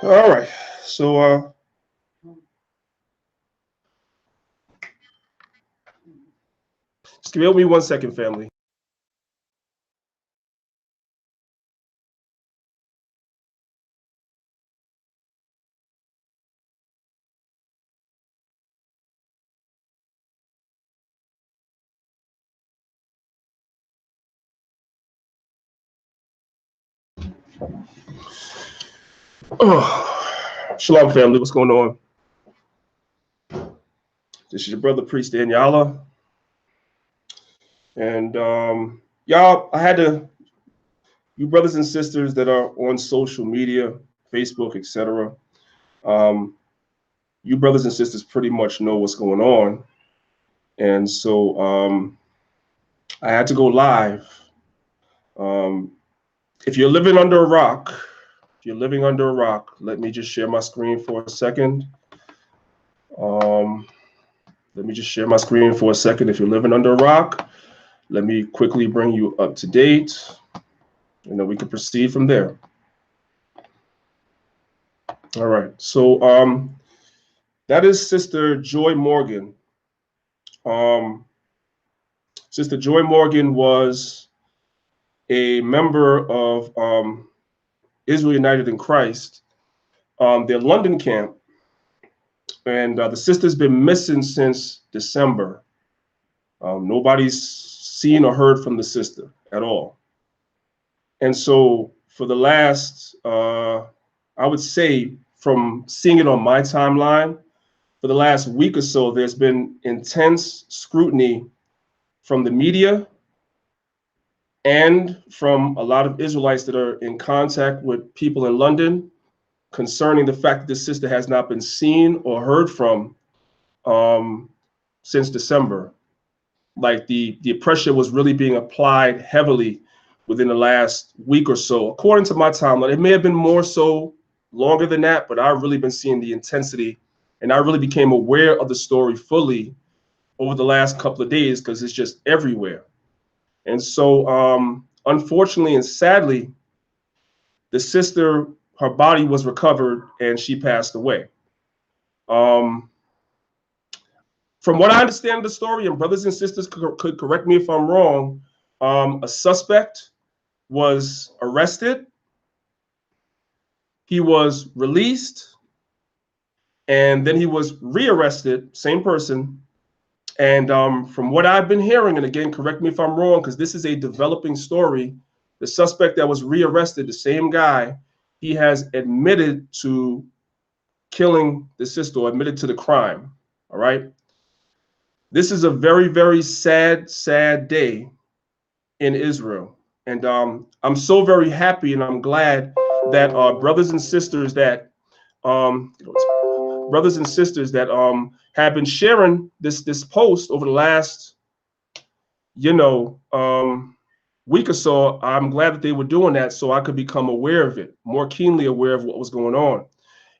All right. So just give me 1 second, family. Oh, Shalom, family. What's going on? This is your brother, Priest Danyaahla. And y'all, you brothers and sisters that are on social media, Facebook, etc. Um, you brothers and sisters pretty much know what's going on. And so I had to go live. Um, if you're living under a rock, let me just share my screen for a second. Let me just share my screen for a second. If you're living under a rock, let me quickly bring you up to date, and then we can proceed from there. All right. So that is Sister Joy Morgan. Sister Joy Morgan was a member of Israel United in Christ, their London camp, and the sister's been missing since December. Nobody's seen or heard from the sister at all. And so for the last, I would say from seeing it on my timeline, for the last week or so, there's been intense scrutiny from the media and from a lot of Israelites that are in contact with people in London concerning the fact that this sister has not been seen or heard from since December. Like the pressure was really being applied heavily within the last week or so, according to my timeline. It may have been more so longer than that, but I've really been seeing the intensity, and I really became aware of the story fully over the last couple of days because it's just everywhere. And so, unfortunately and sadly, the sister, her body was recovered and she passed away. Um, from what I understand of the story, and brothers and sisters could correct me if I'm wrong, a suspect was arrested, he was released, and then he was rearrested, same person. And from what I've been hearing, and again, correct me if I'm wrong, because this is a developing story, the suspect that was rearrested, the same guy, he has admitted to killing the sister, or admitted to the crime. All right. This is a very, very sad, sad day in Israel. And I'm so very happy and I'm glad that brothers and sisters that have been sharing this post over the last week or so. I'm glad that they were doing that so I could become aware of it, more keenly aware of what was going on.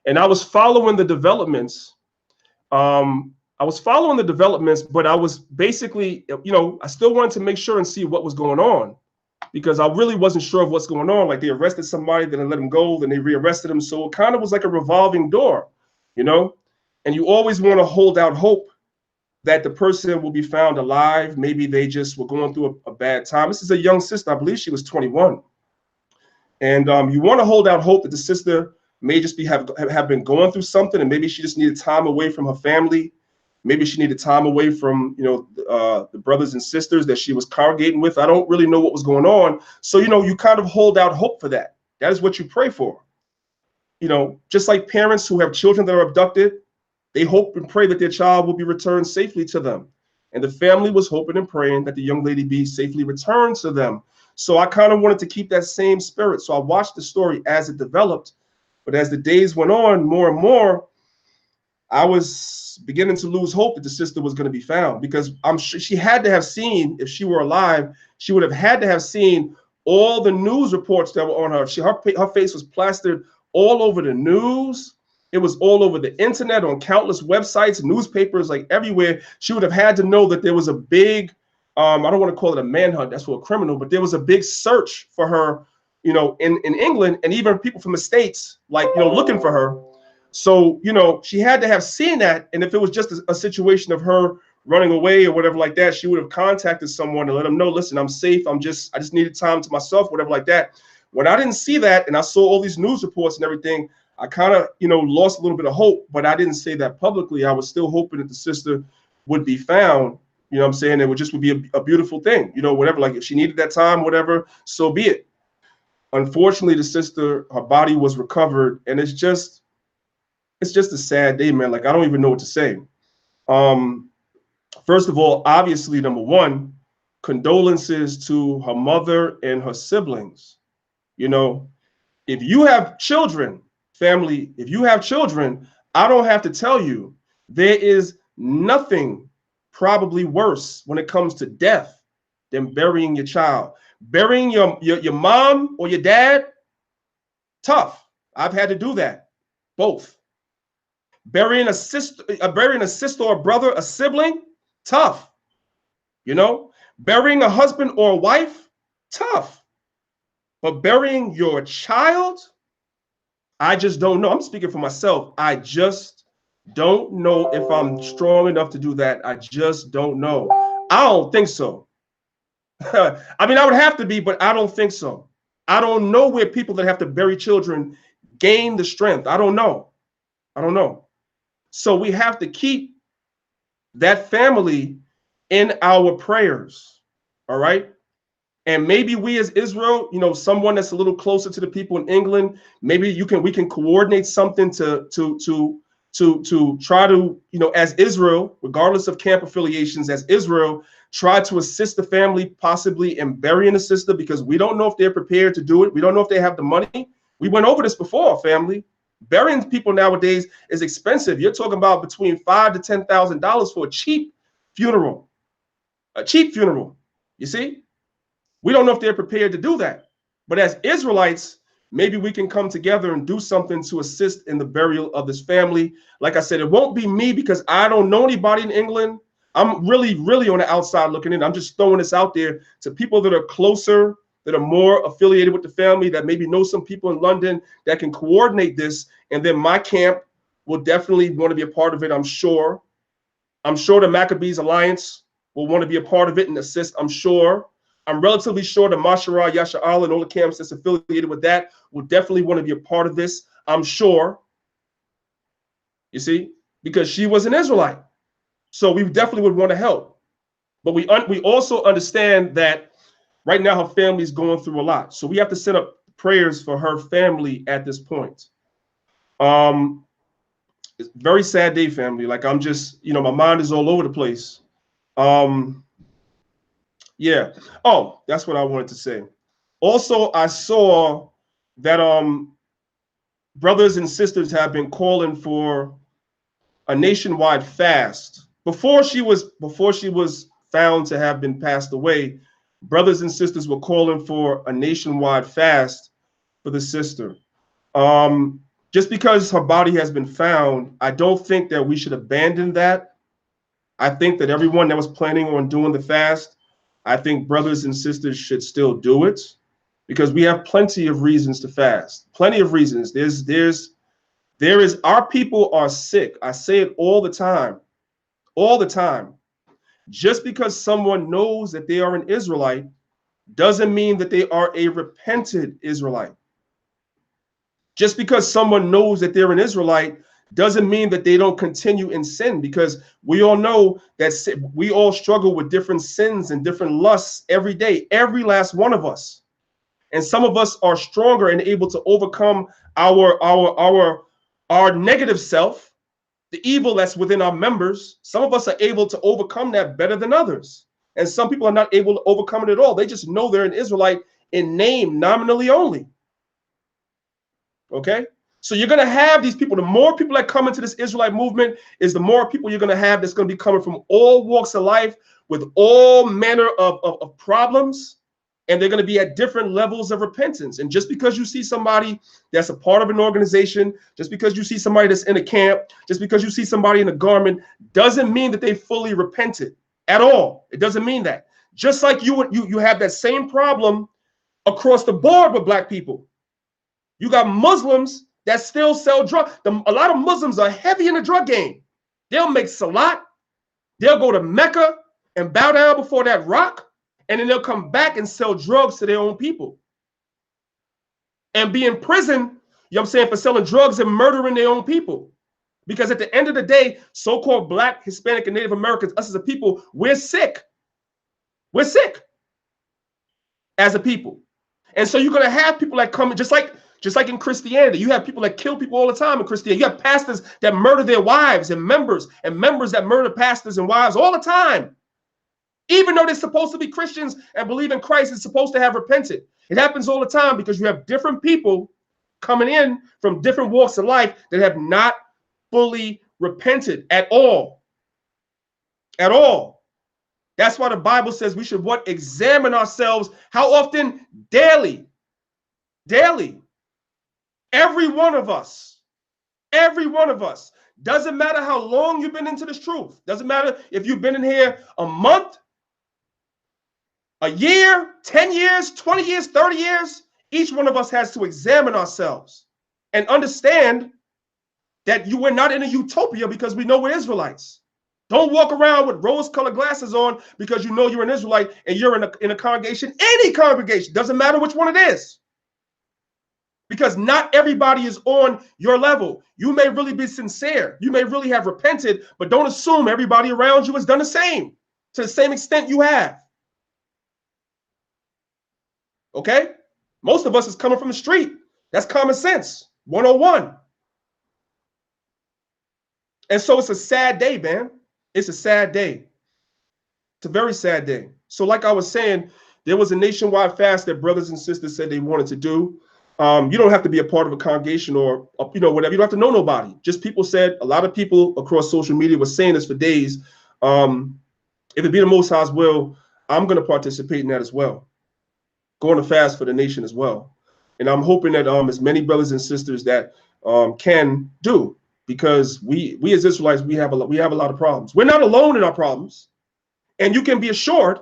And I was following the developments. But I was basically, I still wanted to make sure and see what was going on, because I really wasn't sure of what's going on. Like, they arrested somebody, then they let him go, then they rearrested him. So it kind of was like a revolving door, and you always want to hold out hope that the person will be found alive. Maybe they just were going through a bad time. This is a young sister. I believe she was 21. And you want to hold out hope that the sister may just have been going through something, and maybe she just needed time away from her family. Maybe she needed time away from the brothers and sisters that she was congregating with. I don't really know what was going on. So you kind of hold out hope for that. That is what you pray for. Just like parents who have children that are abducted, they hope and pray that their child will be returned safely to them. And the family was hoping and praying that the young lady be safely returned to them. So I kind of wanted to keep that same spirit. So I watched the story as it developed. But as the days went on, more and more, I was beginning to lose hope that the sister was going to be found, because I'm sure she had to have seen, if she were alive, she would have had to have seen all the news reports that were on her. Her face was plastered all over the news. It was all over the internet, on countless websites, newspapers, like everywhere. She would have had to know that there was a big, I don't want to call it a manhunt, that's for a criminal, but there was a big search for her you know, in England, and even people from the States, like, you know, looking for her. So, you know, she had to have seen that. And if it was just a situation of her running away or whatever like that, she would have contacted someone and let them know, listen, I'm safe. I just needed time to myself, whatever like that. When I didn't see that and I saw all these news reports and everything, I kind of, you know, lost a little bit of hope, but I didn't say that publicly. I was still hoping that the sister would be found. You know what I'm saying? It would be a beautiful thing, you know, whatever, like if she needed that time, whatever, so be it. Unfortunately, the sister, her body was recovered, and it's just a sad day, man. Like, I don't even know what to say. First of all, obviously, number one, condolences to her mother and her siblings. You know, if you have children, family, if you have children, I don't have to tell you, there is nothing probably worse when it comes to death than burying your child. Burying your mom or your dad, tough. I've had to do that, both. Burying a sister or a brother, a sibling, tough. You know, burying a husband or a wife, tough. But burying your child, I just don't know. I'm speaking for myself. I just don't know if I'm strong enough to do that. I just don't know. I don't think so. I mean, I would have to be, but I don't think so. I don't know where people that have to bury children gain the strength. I don't know. I don't know. So we have to keep that family in our prayers. All right. And maybe we as Israel, you know, someone that's a little closer to the people in England, maybe we can coordinate something to try to, you know, as Israel, regardless of camp affiliations, as Israel, try to assist the family possibly in burying the sister, because we don't know if they're prepared to do it. We don't know if they have the money. We went over this before, family. Burying people nowadays is expensive. You're talking about between $5,000 to $10,000 for a cheap funeral. A cheap funeral. You see? We don't know if they're prepared to do that. But as Israelites, maybe we can come together and do something to assist in the burial of this family. Like I said, it won't be me because I don't know anybody in England. I'm really, really on the outside looking in. I'm just throwing this out there to people that are closer, that are more affiliated with the family, that maybe know some people in London that can coordinate this. And then my camp will definitely want to be a part of it, I'm sure. I'm sure the Maccabees Alliance will want to be a part of it and assist, I'm sure. I'm relatively sure the Mashara, Yasha'al, and all the camps that's affiliated with that will definitely want to be a part of this, I'm sure. You see, because she was an Israelite. So we definitely would want to help. But we also understand that right now her family is going through a lot. So we have to set up prayers for her family at this point. It's a very sad day, family. Like, I'm just, you know, my mind is all over the place. Yeah. Oh, that's what I wanted to say. Also, I saw that brothers and sisters have been calling for a nationwide fast. Before she was found to have been passed away, brothers and sisters were calling for a nationwide fast for the sister. Just because her body has been found, I don't think that we should abandon that. I think that everyone that was planning on doing the fast, I think brothers and sisters should still do it, because we have plenty of reasons to fast. Plenty of reasons. Our people are sick. I say it all the time. All the time. Just because someone knows that they are an Israelite doesn't mean that they are a repentant Israelite. Just because someone knows that they're an Israelite doesn't mean that they don't continue in sin, because we all know that we all struggle with different sins and different lusts every day, every last one of us. And some of us are stronger and able to overcome our negative self, the evil that's within our members. Some of us are able to overcome that better than others. And some people are not able to overcome it at all. They just know they're an Israelite in name, nominally only. Okay? So you're going to have these people. The more people that come into this Israelite movement is the more people you're going to have that's going to be coming from all walks of life with all manner of problems. And they're going to be at different levels of repentance. And just because you see somebody that's a part of an organization, just because you see somebody that's in a camp, just because you see somebody in a garment, doesn't mean that they fully repented at all. It doesn't mean that. Just like you have that same problem across the board with black people. You got Muslims that still sell drugs. A lot of Muslims are heavy in the drug game. They'll make salat. They'll go to Mecca and bow down before that rock, and then they'll come back and sell drugs to their own people and be in prison, you know what I'm saying, for selling drugs and murdering their own people. Because at the end of the day, so-called Black, Hispanic, and Native Americans, us as a people, we're sick. We're sick as a people. And so you're going to have people that come, just like in Christianity, you have people that kill people all the time in Christianity. You have pastors that murder their wives and members that murder pastors and wives all the time. Even though they're supposed to be Christians and believe in Christ, it's supposed to have repented. It happens all the time because you have different people coming in from different walks of life that have not fully repented at all. At all. That's why the Bible says we should what? Examine ourselves. How often? Daily. Daily. Every one of us. Every one of us. Doesn't matter how long you've been into this truth. Doesn't matter if you've been in here a month, a year, 10 years, 20 years, 30 years. Each one of us has to examine ourselves and understand that we're not in a utopia because we know we're Israelites. Don't walk around with rose-colored glasses on because you know you're an Israelite and you're in a congregation, any congregation, doesn't matter which one it is. Because not everybody is on your level. You may really be sincere. You may really have repented, but don't assume everybody around you has done the same to the same extent you have. Okay? Most of us is coming from the street. That's common sense. 101. And so it's a sad day, man. It's a sad day. It's a very sad day. So like I was saying, there was a nationwide fast that brothers and sisters said they wanted to do. You don't have to be a part of a congregation or, whatever. You don't have to know nobody. Just people said, a lot of people across social media were saying this for days. If it be the Most High's will, I'm going to participate in that as well. Going to fast for the nation as well. And I'm hoping that as many brothers and sisters that can do, because we as Israelites, we have a lot of problems. We're not alone in our problems. And you can be assured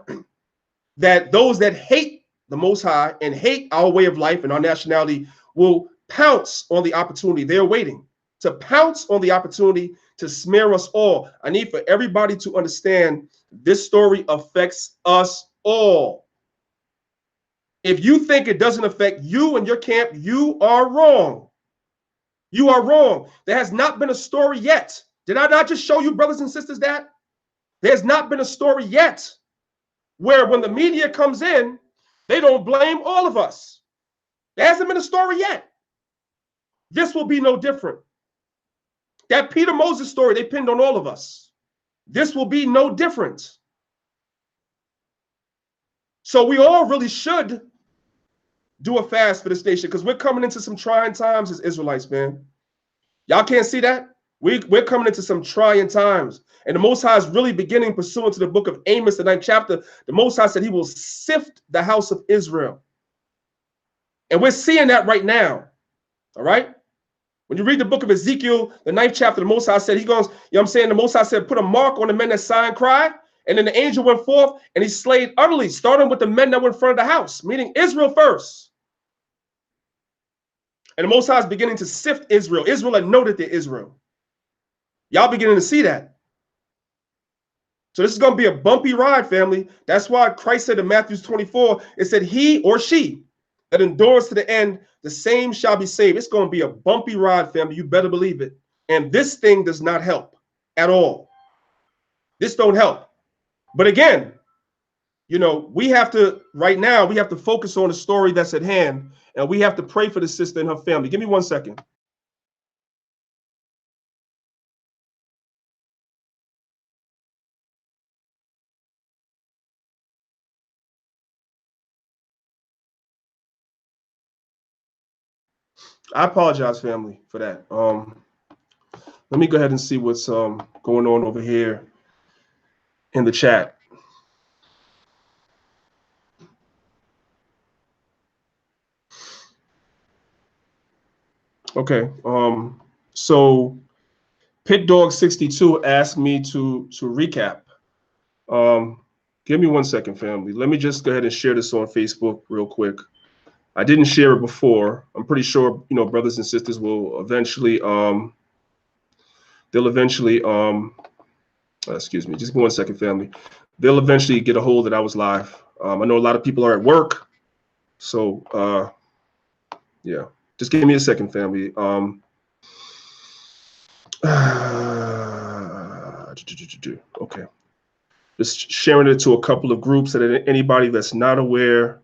that those that hate the Most High and hate our way of life and our nationality will pounce on the opportunity. They're waiting to pounce on the opportunity to smear us all. I need for everybody to understand this story affects us all. If you think it doesn't affect you and your camp, you are wrong. You are wrong. There has not been a story yet. Did I not just show you, brothers and sisters, that? There's not been a story yet where when the media comes in, they don't blame all of us. There hasn't been a story yet. This will be no different. That Peter Moses story, they pinned on all of us. This will be no different. So we all really should do a fast for this nation because we're coming into some trying times as Israelites, man. Y'all can't see that? We're coming into some trying times. And the Most High is really beginning, pursuant to the book of Amos, the 9th chapter. The Most High said he will sift the house of Israel. And we're seeing that right now. All right? When you read the book of Ezekiel, the 9th chapter, the Most High said, he goes, you know what I'm saying? The Most High said, put a mark on the men that sigh and cry. And then the angel went forth and he slayed utterly, starting with the men that were in front of the house, meaning Israel first. And the Most High is beginning to sift Israel. Israel had know that they're Israel. Y'all beginning to see that. So this is going to be a bumpy ride, family. That's why Christ said in Matthew 24, it said, he or she that endures to the end, the same shall be saved. It's going to be a bumpy ride, family. You better believe it. And this thing does not help at all. This don't help. But again, we have to, right now, we have to focus on the story that's at hand. And we have to pray for the sister and her family. Give me 1 second. I apologize, family, for that. Let me go ahead and see what's going on over here in the chat. Okay. So Pit Dog 62 asked me to recap. Give me 1 second, family. Let me just go ahead and share this on Facebook real quick. I didn't share it before. I'm pretty sure, brothers and sisters will eventually, they'll eventually, excuse me, just 1 second, family. They'll eventually get a hold that I was live. I know a lot of people are at work. So, yeah, just give me a second, family. Okay. Just sharing it to a couple of groups so that anybody that's not aware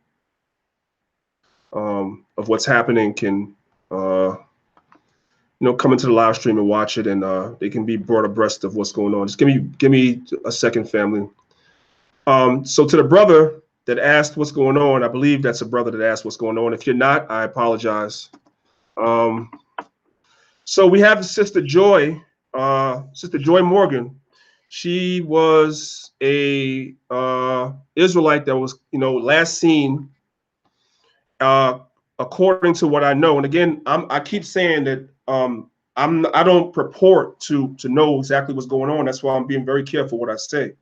of what's happening can, come into the live stream and watch it, and they can be brought abreast of what's going on. Just give me a second, family. So to the brother that asked what's going on, I believe that's a brother that asked what's going on. If you're not, I apologize. So we have Sister Joy Morgan. She was a Israelite that was, last seen, according to what I know. And again, I keep saying that I don't purport to know exactly what's going on. That's why I'm being very careful what I say.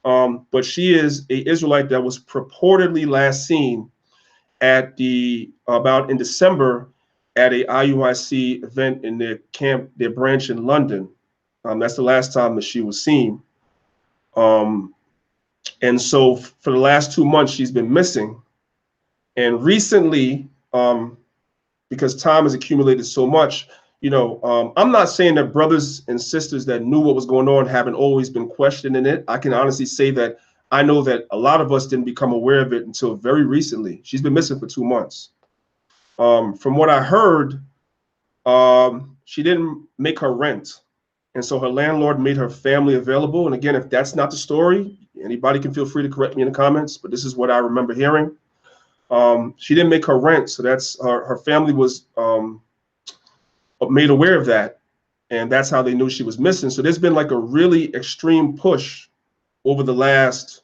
But she is a Israelite that was purportedly last seen at about in December at a IUIC event in their branch in London. That's the last time that she was seen. And so for the last 2 months, she's been missing. And recently, because time has accumulated so much, I'm not saying that brothers and sisters that knew what was going on haven't always been questioning it. I can honestly say that I know that a lot of us didn't become aware of it until very recently. She's been missing for 2 months. From what I heard, she didn't make her rent. And so her landlord made her family available. And again, if that's not the story, anybody can feel free to correct me in the comments, but this is what I remember hearing. She didn't make her rent. So that's her family was made aware of that. And that's how they knew she was missing. So there's been like a really extreme push over the last,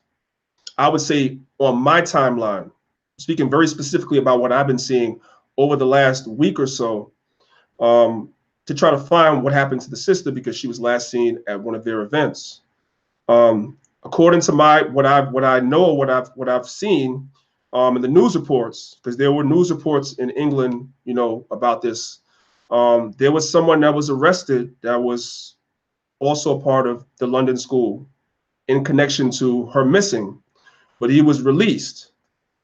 I would say on my timeline, speaking very specifically about what I've been seeing over the last week or so, to try to find what happened to the sister because she was last seen at one of their events. According to what I know, what I've seen in the news reports, because there were news reports in England, about this. There was someone that was arrested that was also a part of the London school in connection to her missing, but he was released.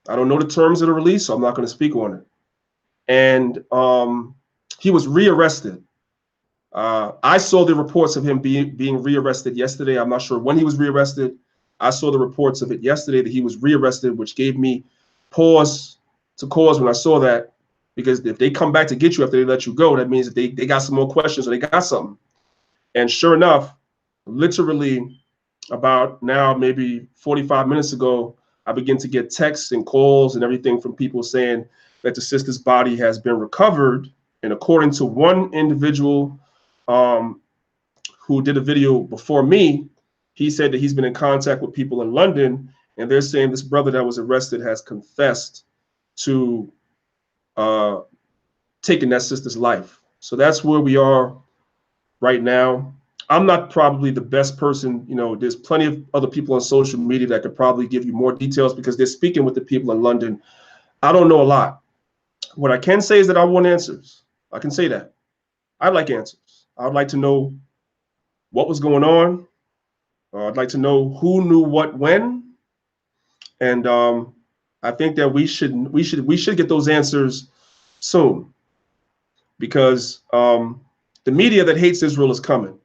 I don't know the terms of the release, so I'm not going to speak on it. And he was rearrested. I saw the reports of him being rearrested yesterday. I'm not sure when he was rearrested. I saw the reports of it yesterday that he was rearrested, which gave me pause when I saw that, because if they come back to get you after they let you go, that means that they got some more questions or they got something. And sure enough, literally about now maybe 45 minutes ago, I began to get texts and calls and everything from people saying that the sister's body has been recovered. And according to one individual who did a video before me, he said that he's been in contact with people in London, and they're saying this brother that was arrested has confessed to taking that sister's life. So that's where we are right now. I'm not probably the best person. There's plenty of other people on social media that could probably give you more details because they're speaking with the people in London. I don't know a lot. What I can say is that I want answers. I can say that. I'd like answers. I'd like to know what was going on. I'd like to know who knew what when. And I think that we should get those answers soon, because the media that hates Israel is coming.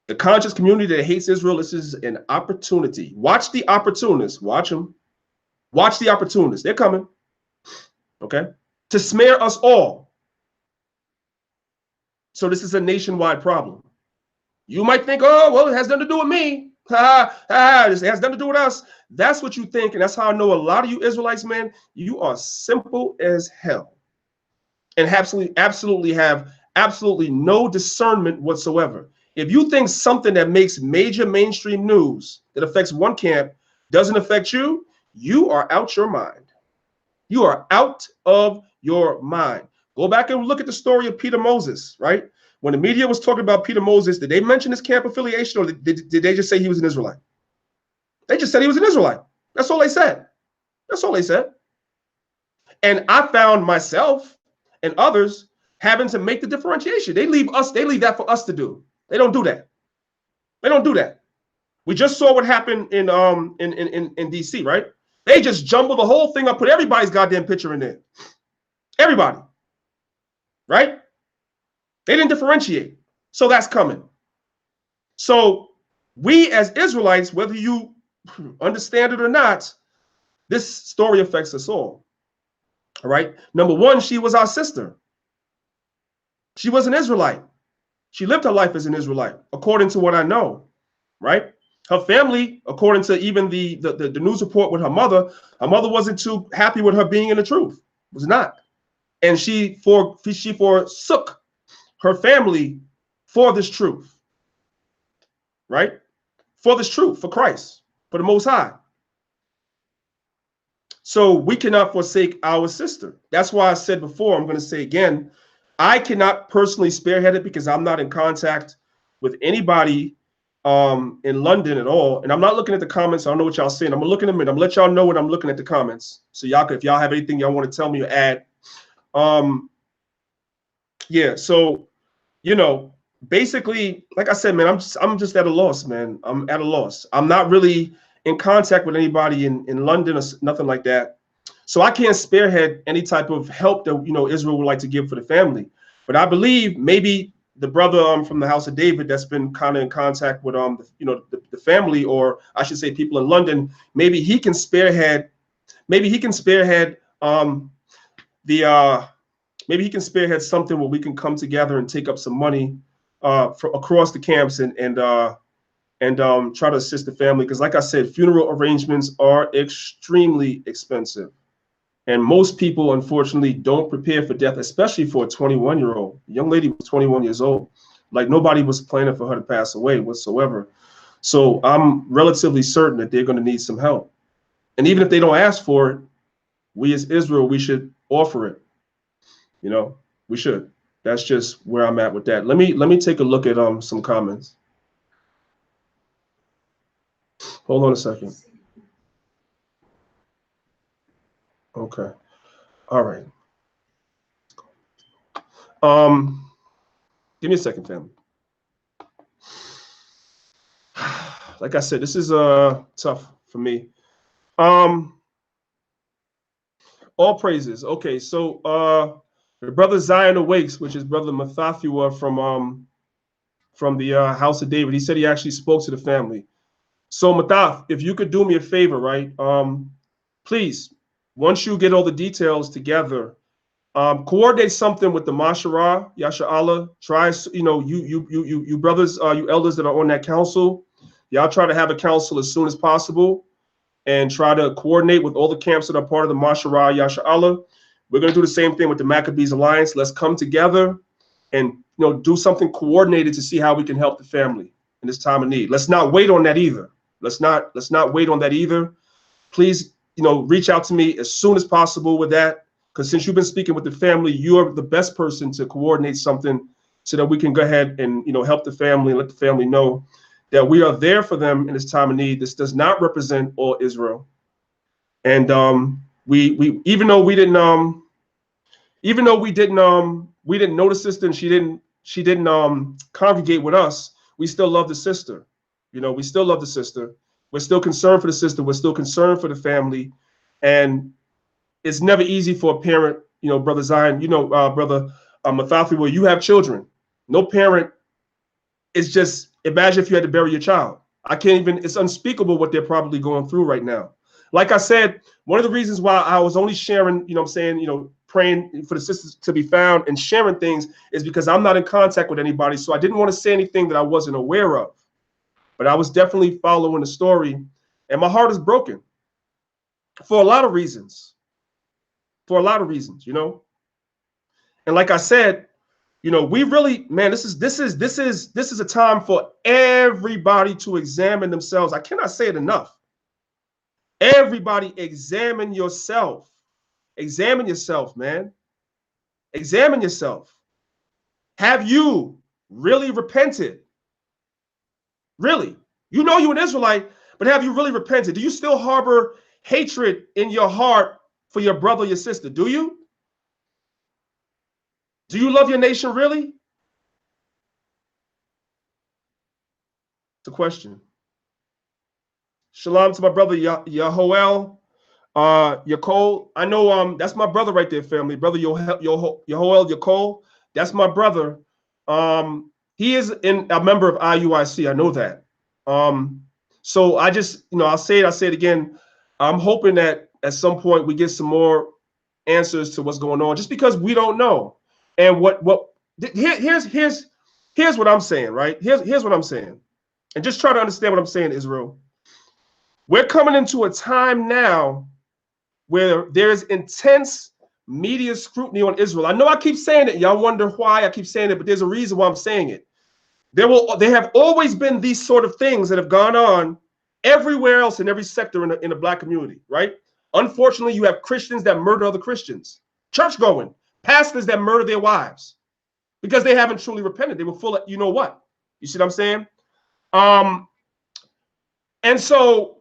The conscious community that hates Israel, this is an opportunity. Watch the opportunists. Watch them. Watch the opportunists. They're coming. Okay? To smear us all. So this is a nationwide problem. You might think, oh, well, it has nothing to do with me. It has nothing to do with us. That's what you think. And that's how I know a lot of you Israelites, man, you are simple as hell. And absolutely have absolutely no discernment whatsoever. If you think something that makes major mainstream news that affects one camp doesn't affect you, you are out your mind. You are out of your mind. Go back and look at the story of Peter Moses, right? When the media was talking about Peter Moses, did they mention his camp affiliation, or did they just say he was an Israelite? They just said he was an Israelite. That's all they said. That's all they said. And I found myself and others having to make the differentiation. They leave that for us to do. They don't do that. They don't do that. We just saw what happened in DC, right? They just jumbled the whole thing up, put everybody's goddamn picture in there. Everybody. Right? They didn't differentiate. So that's coming. So we as Israelites, whether you understand it or not, this story affects us all. All right. Number one, she was our sister. She was an Israelite. She lived her life as an Israelite, according to what I know. Right. Her family, according to even the news report with her mother wasn't too happy with her being in the truth. Was not. And she forsook her family for this truth. Right? For this truth, for Christ, for the Most High. So we cannot forsake our sister. That's why I said before, I'm going to say again, I cannot personally spearhead it because I'm not in contact with anybody in London at all. And I'm not looking at the comments. I don't know what y'all saying. I'm going to look in a minute. I'm going to let y'all know when I'm looking at the comments. So y'all, if y'all have anything y'all want to tell me or add. Yeah, so, you know, basically, like I said, man, I'm just at a loss, man. I'm at a loss. I'm not really in contact with anybody in London or nothing like that. So I can't spearhead any type of help that, you know, Israel would like to give for the family. But I believe maybe the brother from the House of David that's been kind of in contact with the family, or I should say people in London, maybe he can spearhead maybe he can spearhead something where we can come together and take up some money across the camps and try to assist the family. Because like I said, funeral arrangements are extremely expensive. And most people, unfortunately, don't prepare for death, especially for a 21-year-old. The young lady was 21 years old. Like nobody was planning for her to pass away whatsoever. So I'm relatively certain that they're going to need some help. And even if they don't ask for it, we as Israel, we should offer it. You know, we should. That's just where I'm at with that. Let me take a look at some comments. Hold on a second. Okay. All right. Give me a second, family. Like I said, this is tough for me. All praises. Okay, so the brother Zion Awakes, which is brother Mathathua from the House of David, he said he actually spoke to the family. So Mathath, if you could do me a favor, right? Please, once you get all the details together, coordinate something with the Mashara, Yasha'Allah. Try, you know, you brothers, you elders that are on that council, y'all try to have a council as soon as possible and try to coordinate with all the camps that are part of the Mashara, Yasha'Allah. We're going to do the same thing with the Maccabees Alliance. Let's come together and, you know, do something coordinated to see how we can help the family in this time of need. Let's not wait on that either. Let's not wait on that either. Please, you know, reach out to me as soon as possible with that, because since you've been speaking with the family, you're the best person to coordinate something so that we can go ahead and, you know, help the family and let the family know that we are there for them in this time of need. This does not represent all Israel. And we even though we didn't know the sister and she didn't congregate with us, we still love the sister. You know, we still love the sister. We're still concerned for the sister. We're still concerned for the family. And it's never easy for a parent, you know, Brother Zion, you know, Brother Mathafi, where you have children. No parent is just, imagine if you had to bury your child. I can't even, it's unspeakable what they're probably going through right now. Like I said, one of the reasons why I was only sharing, you know what I'm saying, you know, praying for the sisters to be found and sharing things is because I'm not in contact with anybody. So I didn't want to say anything that I wasn't aware of. But I was definitely following the story, and my heart is broken for a lot of reasons. For a lot of reasons, you know. And like I said, you know, we really, man, this is a time for everybody to examine themselves. I cannot say it enough. Everybody examine yourself. Examine yourself, man. Examine yourself. Have you really repented? Really? You know you're an Israelite, but have you really repented? Do you still harbor hatred in your heart for your brother or your sister? Do you? Do you love your nation really? It's a question. Shalom to my brother Yahoel. Yakol. I know that's my brother right there, family. Brother Yahoel Yakol. That's my brother. He is a member of IUIC. I know that. So I just, I'll say it again. I'm hoping that at some point we get some more answers to what's going on, just because we don't know. And here's what I'm saying, right? Here's what I'm saying. And just try to understand what I'm saying, Israel. We're coming into a time now where there's intense media scrutiny on Israel. I know I keep saying it. Y'all wonder why I keep saying it, but there's a reason why I'm saying it. There have always been these sort of things that have gone on everywhere else in every sector in the black community, right? Unfortunately, you have Christians that murder other Christians, church-going, pastors that murder their wives because they haven't truly repented. They were full of, you know what? You see what I'm saying? And so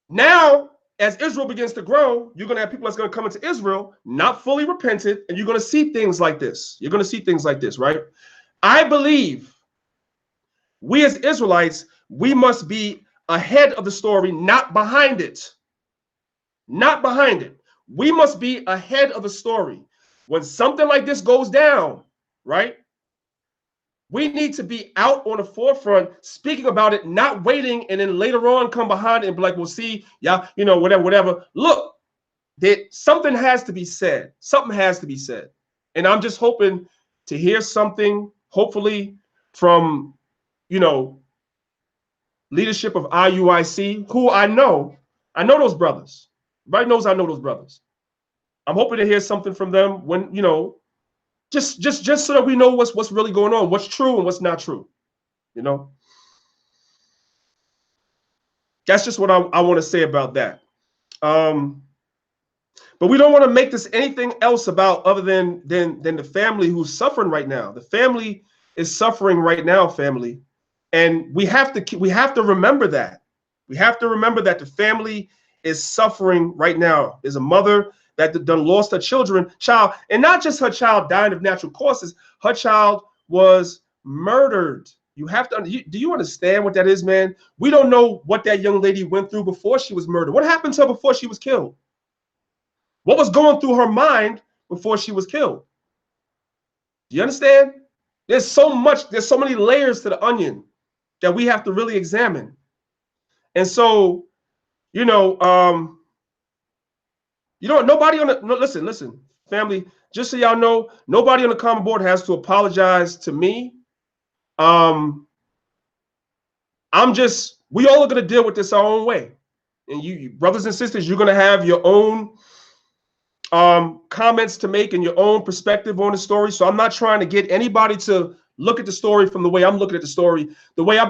now, as Israel begins to grow, you're going to have people that's going to come into Israel not fully repented, and you're going to see things like this. You're going to see things like this, right? I believe we as Israelites, we must be ahead of the story, not behind it. Not behind it. We must be ahead of the story. When something like this goes down, right? We need to be out on the forefront speaking about it, not waiting and then later on come behind it and be like, we'll see, yeah, whatever. Look, something has to be said. Something has to be said. And I'm just hoping to hear something, hopefully, from, leadership of IUIC, who I know those brothers. Everybody knows I know those brothers. I'm hoping to hear something from them when, just so that we know what's really going on, what's true and what's not true. That's just what I want to say about that. But we don't want to make this anything else about other than the family who's suffering right now. The family is suffering right now, family, and we have to remember that. We have to remember that the family is suffering right now. There's a mother that done lost her child, and not just her child dying of natural causes. Her child was murdered. You have to. Do you understand what that is, man? We don't know what that young lady went through before she was murdered. What happened to her before she was killed? What was going through her mind before she was killed? Do you understand? There's so many layers to the onion that we have to really examine. And so, nobody on the listen, family, just so y'all know, nobody on the Common Board has to apologize to me. We all are going to deal with this our own way. And you brothers and sisters, you're going to have your own comments to make and your own perspective on the story. So I'm not trying to get anybody to look at the story from the way I'm looking at the story.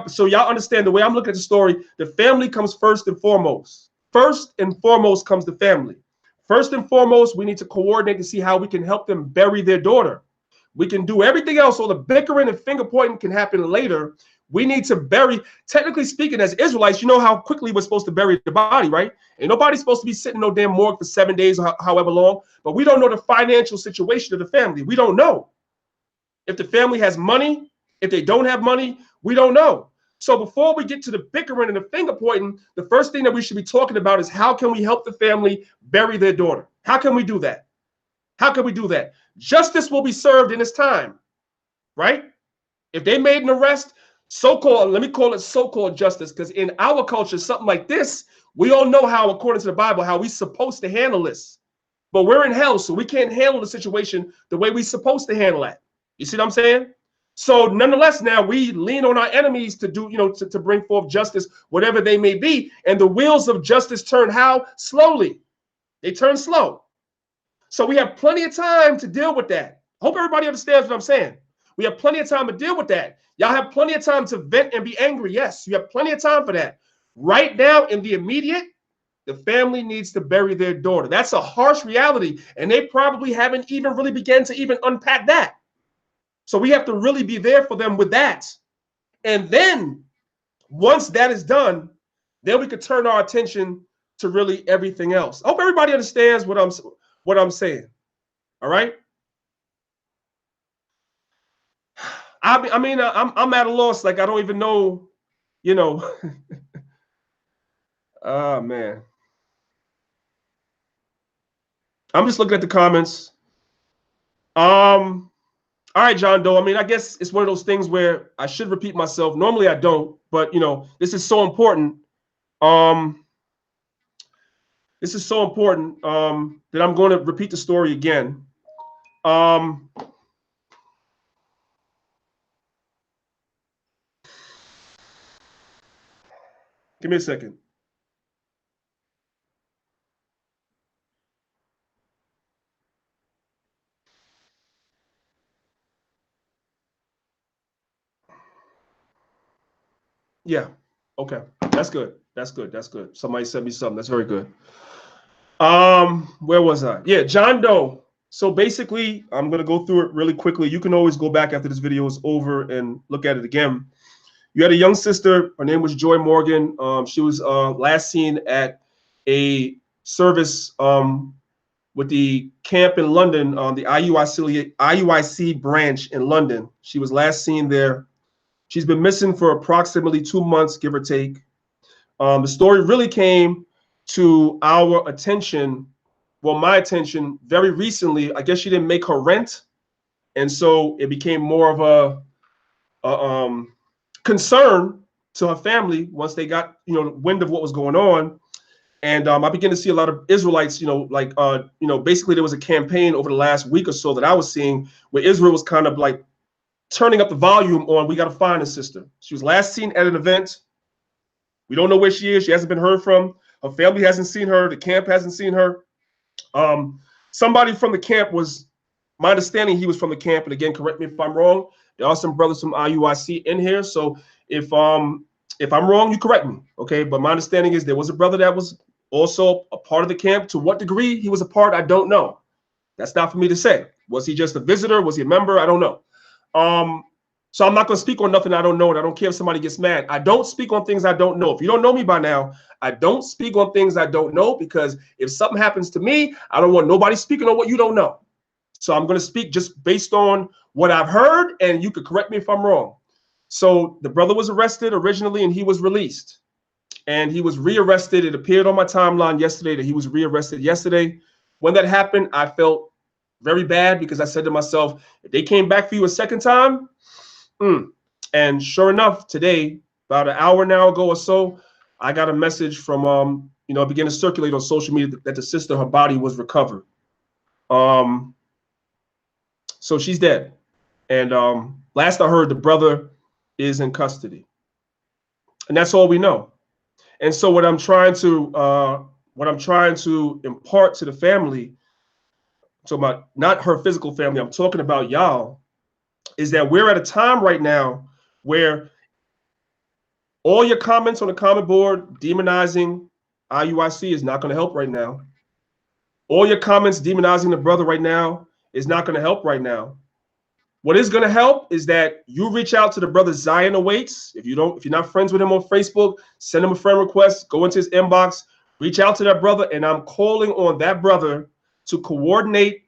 So y'all understand the way I'm looking at the story, the family comes first and foremost. First and foremost comes the family. First and foremost, we need to coordinate to see how we can help them bury their daughter. We can do everything else. So the bickering and finger pointing can happen later. We need to bury, technically speaking, as Israelites, you know how quickly we're supposed to bury the body, right? Ain't nobody supposed to be sitting no damn morgue for 7 days or however long. But we don't know the financial situation of the family. We don't know. If the family has money, if they don't have money, we don't know. So before we get to the bickering and the finger pointing, the first thing that we should be talking about is how can we help the family bury their daughter? How can we do that? How can we do that? Justice will be served in its time, right? If they made an arrest, let me call it so-called justice, because in our culture, something like this, we all know how, according to the Bible, how we're supposed to handle this. But we're in hell, so we can't handle the situation the way we're supposed to handle it. You see what I'm saying? So nonetheless, now we lean on our enemies to do, to bring forth justice, whatever they may be. And the wheels of justice turn how? Slowly. They turn slow. So we have plenty of time to deal with that. Hope everybody understands what I'm saying. We have plenty of time to deal with that. Y'all have plenty of time to vent and be angry. Yes, you have plenty of time for that. Right now, in the immediate, the family needs to bury their daughter. That's a harsh reality. And they probably haven't even really begun to even unpack that. So we have to really be there for them with that. And then once that is done, then we could turn our attention to really everything else. I hope everybody understands what I'm saying. All right. I mean, I'm at a loss. Like, I don't even know, you know. Oh man. I'm just looking at the comments. All right, John Doe. I mean, I guess it's one of those things where I should repeat myself. Normally I don't, but this is so important. Um, this is so important that I'm going to repeat the story again. Give me a second. Yeah. Okay. That's good. That's good. That's good. Somebody sent me something. That's very good. Where was I? Yeah, John Doe. So basically, I'm gonna go through it really quickly. You can always go back after this video is over and look at it again. You had a young sister. Her name was Joy Morgan. She was last seen at a service with the camp in London, the IUIC branch in London. She was last seen there. She's been missing for approximately 2 months, give or take. The story really came to our attention, well, my attention, very recently. I guess she didn't make her rent, and so it became more of a concern to her family once they got wind of what was going on. And I began to see a lot of Israelites, basically there was a campaign over the last week or so that I was seeing where Israel was kind of like turning up the volume on, we got to find a sister. She was last seen at an event. We don't know where she is. She hasn't been heard from. Her family hasn't seen her. The camp hasn't seen her. Somebody from the camp was, my understanding, he was from the camp. And again, correct me if I'm wrong. There are some brothers from IUIC in here. So if I'm wrong, you correct me. Okay. But my understanding is there was a brother that was also a part of the camp. To what degree he was a part, I don't know. That's not for me to say. Was he just a visitor? Was he a member? I don't know. So I'm not going to speak on nothing I don't know, and I don't care if somebody gets mad. I don't speak on things I don't know. If you don't know me by now, I don't speak on things I don't know, because if something happens to me, I don't want nobody speaking on what you don't know. So I'm going to speak just based on what I've heard, and you could correct me if I'm wrong. So the brother was arrested originally, and he was released. And he was rearrested. It appeared on my timeline yesterday that he was rearrested yesterday. When that happened, I felt very bad, because I said to myself, if they came back for you a second time, and sure enough, today, about an hour now ago or so, I got a message from, it began to circulate on social media that the sister, her body was recovered. So she's dead. And last I heard, the brother is in custody. And that's all we know. And so what I'm trying to impart to the family, so about not her physical family, I'm talking about y'all, is that we're at a time right now where all your comments on the comment board demonizing IUIC is not going to help right now. All your comments demonizing the brother right now is not going to help right now. What is going to help is that you reach out to the brother Zion Awaits. If you're not friends with him on Facebook, send him a friend request, go into his inbox, reach out to that brother, and I'm calling on that brother to coordinate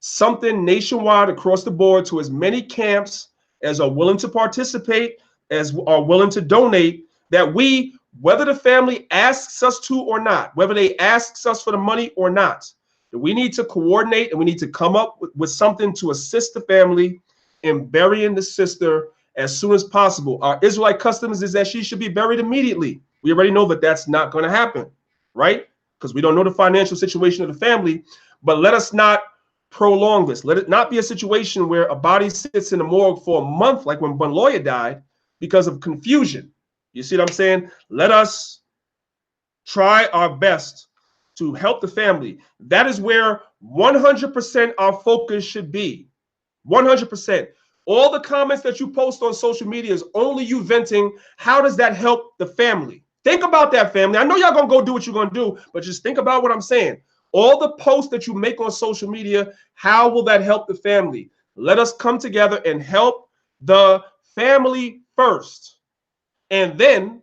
something nationwide across the board to as many camps as are willing to participate, as are willing to donate, that we, whether the family asks us to or not, whether they asks us for the money or not, that we need to coordinate and we need to come up with something to assist the family in burying the sister as soon as possible. Our Israelite customs is that she should be buried immediately. We already know that that's not going to happen, right? Because we don't know the financial situation of the family. But let us not prolong this. Let it not be a situation where a body sits in the morgue for a month, like when one lawyer died, because of confusion. You see what I'm saying? Let us try our best to help the family. That is where 100% our focus should be. 100%. All the comments that you post on social media is only you venting. How does that help the family? Think about that, family. I know y'all gonna go do what you're gonna do, but just think about what I'm saying. All the posts that you make on social media, how will that help the family? Let us come together and help the family first. And then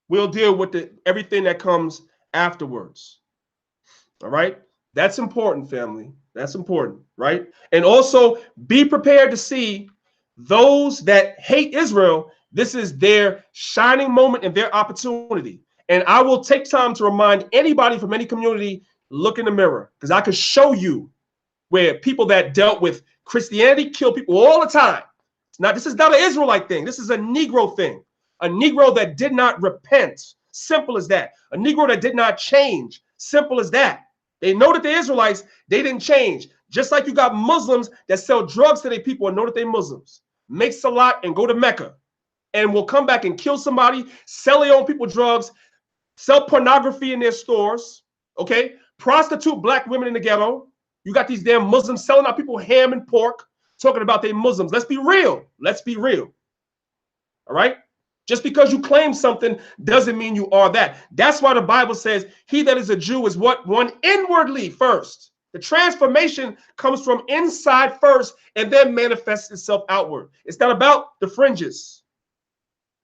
We'll deal with everything that comes afterwards. All right? That's important, family. That's important, right? And also be prepared to see those that hate Israel. This is their shining moment and their opportunity. And I will take time to remind anybody from any community, look in the mirror, because I could show you where people that dealt with Christianity kill people all the time. This is not an Israelite thing. This is a Negro thing. A Negro that did not repent. Simple as that. A Negro that did not change. Simple as that. They know that the Israelites, they didn't change. Just like you got Muslims that sell drugs to their people and know that they're Muslims. Make salat and go to Mecca. And will come back and kill somebody, sell their own people drugs, sell pornography in their stores, okay? Prostitute black women in the ghetto. You got these damn Muslims selling out people ham and pork, talking about they Muslims. Let's be real. Let's be real. All right? Just because you claim something doesn't mean you are that. That's why the Bible says, he that is a Jew is what? One inwardly first. The transformation comes from inside first and then manifests itself outward. It's not about the fringes.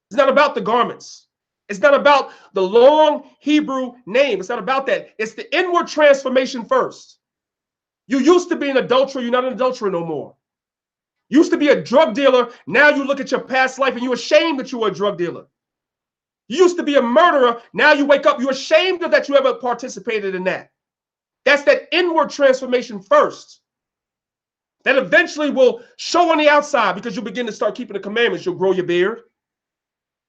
It's not about the garments. It's not about the long Hebrew name. It's not about that. It's the inward transformation first. You used to be an adulterer. You're not an adulterer no more. Used to be a drug dealer. Now you look at your past life and you're ashamed that you were a drug dealer. You used to be a murderer. Now you wake up, you're ashamed of that you ever participated in that. That's that inward transformation first. That eventually will show on the outside because you'll begin to start keeping the commandments. You'll grow your beard.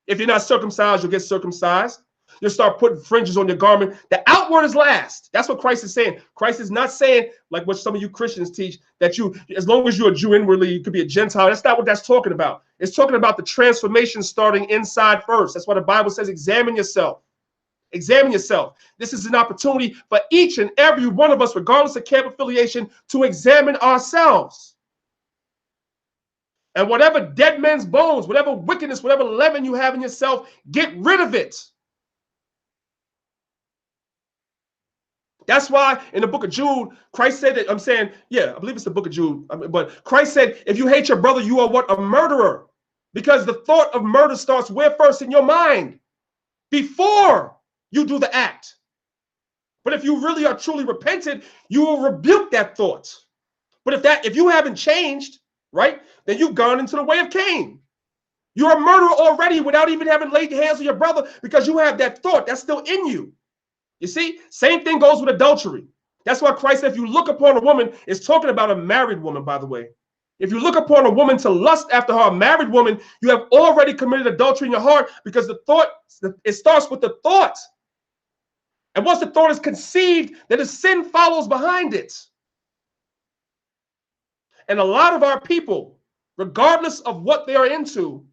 If you're not circumcised, you'll get circumcised. You'll start putting fringes on your garment. The outward is last. That's what Christ is saying. Christ is not saying, like what some of you Christians teach, that you, as long as you're a Jew inwardly, you could be a Gentile. That's not what that's talking about. It's talking about the transformation starting inside first. That's why the Bible says, examine yourself. Examine yourself. This is an opportunity for each and every one of us, regardless of camp affiliation, to examine ourselves. And whatever dead men's bones, whatever wickedness, whatever leaven you have in yourself, get rid of it. That's why in the book of Jude, Christ said that, I'm saying, yeah, I believe it's the book of Jude, but Christ said, if you hate your brother, you are what? A murderer. Because the thought of murder starts where first? In your mind, before you do the act. But if you really are truly repentant, you will rebuke that thought. But if you haven't changed, right, then you've gone into the way of Cain. You're a murderer already without even having laid hands on your brother because you have that thought that's still in you. You see, same thing goes with adultery. That's why Christ said, if you look upon a woman, it's talking about a married woman, by the way. If you look upon a woman to lust after her, a married woman, you have already committed adultery in your heart because the thought, it starts with the thought. And once the thought is conceived, then the sin follows behind it. And a lot of our people, regardless of what they are into,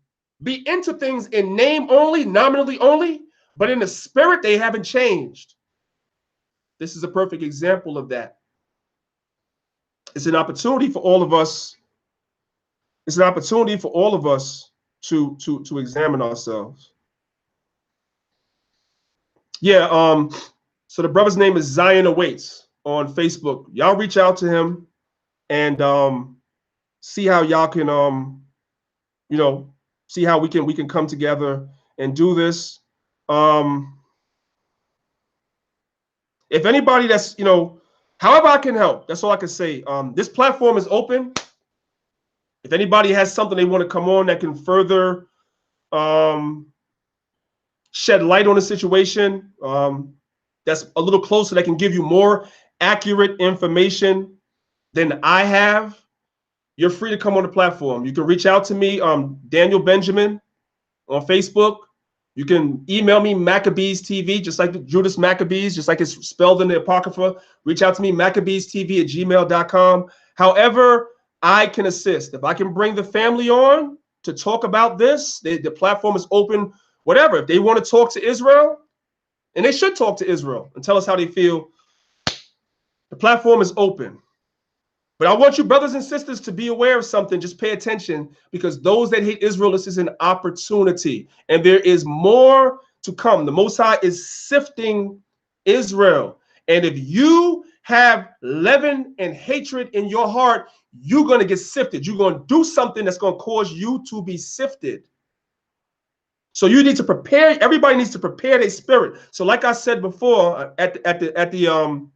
be into things in name only, nominally only, but in the spirit, they haven't changed. This is a perfect example of that. It's an opportunity for all of us. It's an opportunity for all of us to examine ourselves. Yeah, so the brother's name is Zion Awaits on Facebook. Y'all reach out to him and see how y'all can see how we can come together and do this. If anybody that's, however I can help, that's all I can say. This platform is open. If anybody has something they want to come on that can further shed light on the situation, that's a little closer, that can give you more accurate information than I have, you're free to come on the platform. You can reach out to me, Daniel Benjamin on Facebook. You can email me, Maccabeestv, just like the Judas Maccabees, just like it's spelled in the Apocrypha. Reach out to me, Maccabeestv@gmail.com. However I can assist. If I can bring the family on to talk about this, the platform is open, whatever. If they want to talk to Israel, and they should talk to Israel and tell us how they feel, the platform is open. But I want you brothers and sisters to be aware of something. Just pay attention, because those that hate Israel, this is an opportunity. And there is more to come. The Most High is sifting Israel. And if you have leaven and hatred in your heart, you're going to get sifted. You're going to do something that's going to cause you to be sifted. So you need to prepare. Everybody needs to prepare their spirit. So like I said before, at the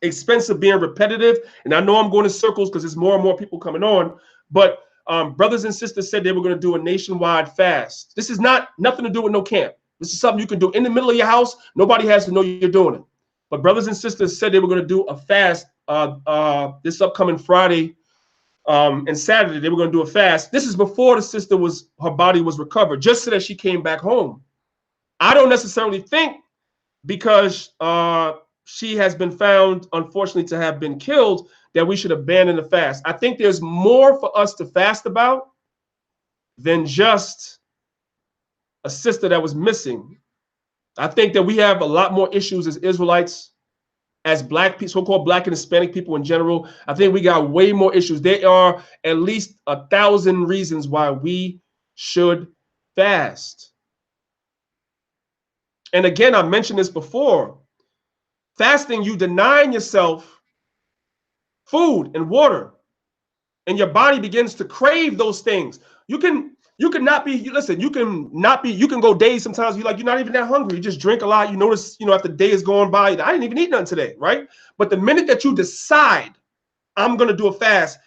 expense of being repetitive, and I know I'm going in circles because there's more and more people coming on, but brothers and sisters said they were going to do a nationwide fast. This is nothing to do with no camp. This is something you can do in the middle of your house. Nobody has to know you're doing it. But brothers and sisters said they were going to do a fast this upcoming Friday and Saturday. They were going to do a fast. This is before the sister her body was recovered, just so that she came back home. I don't necessarily think because she has been found, unfortunately, to have been killed, that we should abandon the fast. I think there's more for us to fast about than just a sister that was missing. I think that we have a lot more issues as Israelites, as Black people, so-called Black and Hispanic people in general. I think we got way more issues. There are at least 1,000 reasons why we should fast. And again, I mentioned this before. Fasting, you denying yourself food and water, and your body begins to crave those things. You can not be, listen, you can go days sometimes you're not even that hungry. You just drink a lot. You notice, after the day is going by, I didn't even eat nothing today, right? But the minute that you decide, I'm going to do a fast,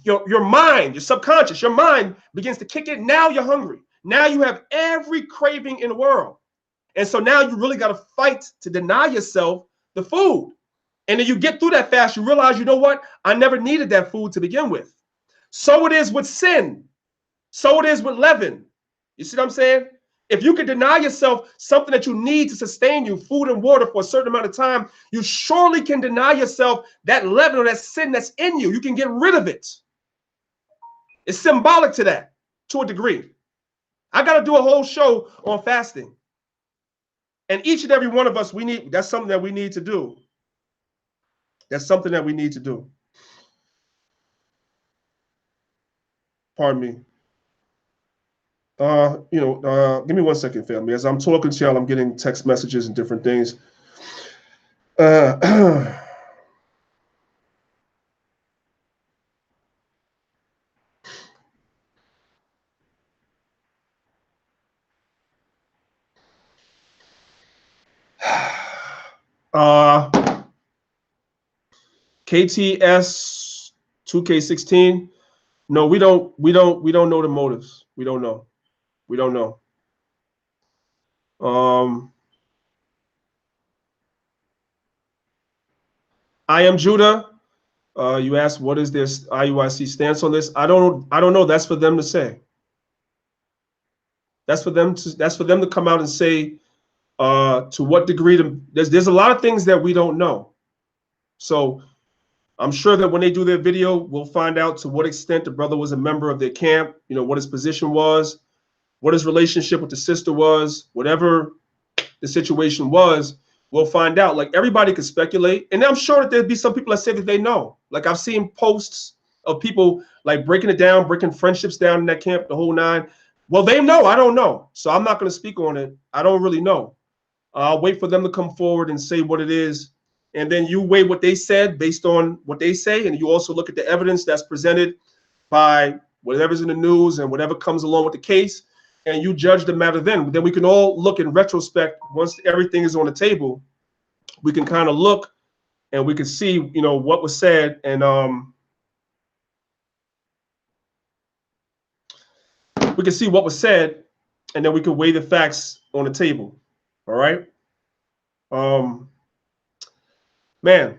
your mind, your subconscious, your mind begins to kick in. Now you're hungry. Now you have every craving in the world. And so now you really got to fight to deny yourself the food. And then you get through that fast, you realize, you know what? I never needed that food to begin with. So it is with sin. So it is with leaven. You see what I'm saying? If you can deny yourself something that you need to sustain you, food and water, for a certain amount of time, you surely can deny yourself that leaven or that sin that's in you. You can get rid of it. It's symbolic to that, to a degree. I got to do a whole show on fasting. And each and every one of us, that's something that we need to do. That's something that we need to do. Pardon me. Give me 1 second, family. As I'm talking to y'all, I'm getting text messages and different things. KTS 2K16. No, we don't know the motives. We don't know. We don't know. I am Judah. You asked, what is this IUIC stance on this? I don't know. That's for them to say. That's for them to come out and say to what degree. There's a lot of things that we don't know. So I'm sure that when they do their video, we'll find out to what extent the brother was a member of their camp, what his position was, what his relationship with the sister was, whatever the situation was, we'll find out. Like, everybody could speculate. And I'm sure that there'd be some people that say that they know. Like, I've seen posts of people like breaking it down, breaking friendships down in that camp, the whole nine. Well, they know. I don't know. So I'm not going to speak on it. I don't really know. I'll wait for them to come forward and say what it is. And then you weigh what they said based on what they say. And you also look at the evidence that's presented by whatever's in the news and whatever comes along with the case. And you judge the matter then. Then we can all look in retrospect. Once everything is on the table, we can kind of look and we can see, what was said. And we can see what was said. And then we can weigh the facts on the table. All right. Man,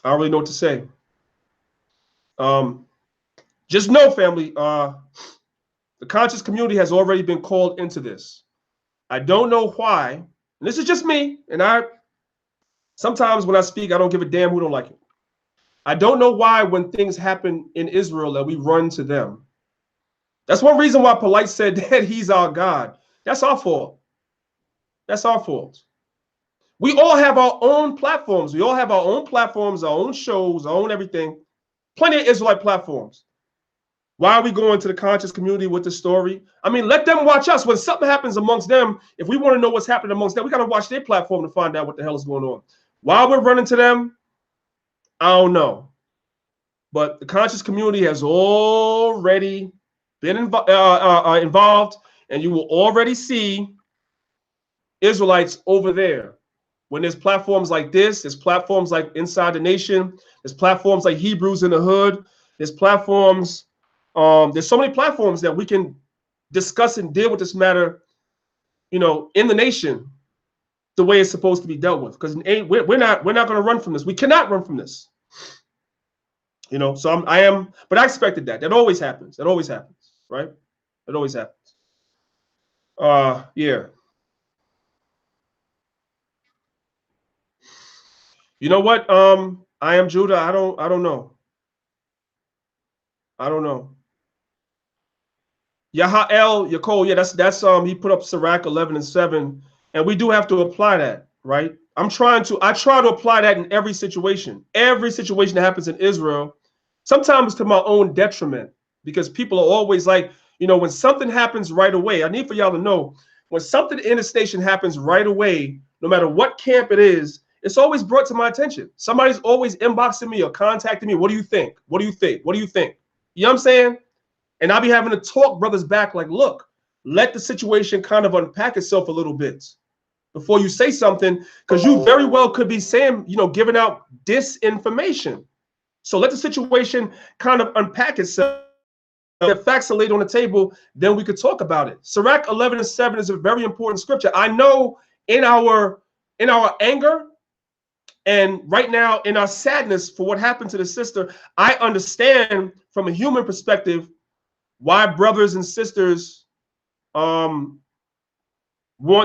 I don't really know what to say. Just know, family, the conscious community has already been called into this. I don't know why, and this is just me, and sometimes when I speak, I don't give a damn who don't like it. I don't know why when things happen in Israel that we run to them. That's one reason why Polite said that he's our God. That's our fault. That's our fault. We all have our own platforms. We all have our own platforms, our own shows, our own everything. Plenty of Israelite platforms. Why are we going to the conscious community with the story? I mean, let them watch us. When something happens amongst them, if we want to know what's happening amongst them, we got to watch their platform to find out what the hell is going on. Why we're running to them, I don't know. But the conscious community has already been involved, and you will already see Israelites over there. When there's platforms like this, there's platforms like Inside the Nation, there's platforms like Hebrews in the Hood, there's platforms, there's so many platforms that we can discuss and deal with this matter, you know, in the nation, the way it's supposed to be dealt with. Because we're not going to run from this. We cannot run from this. You know, so but I expected that. That always happens. That always happens, right? It always happens. Yeah. You know what? I am Judah. I don't know. I don't know. Yaakov, yeah, that's he put up Sirach 11:7, and we do have to apply that, right? I try to apply that in every situation that happens in Israel, sometimes to my own detriment, because people are always like, you know, when something happens right away, I need for y'all to know, when something in the station happens right away, no matter what camp it is, it's always brought to my attention. Somebody's always inboxing me or contacting me. What do you think? What do you think? What do you think? You know what I'm saying? And I'll be having to talk brothers back like, look, let the situation kind of unpack itself a little bit before you say something, because you very well could be saying, you know, giving out disinformation. So let the situation kind of unpack itself. If facts are laid on the table, then we could talk about it. Sirach 11:7 is a very important scripture. I know in our anger and right now in our sadness for what happened to the sister, I understand from a human perspective why brothers and sisters want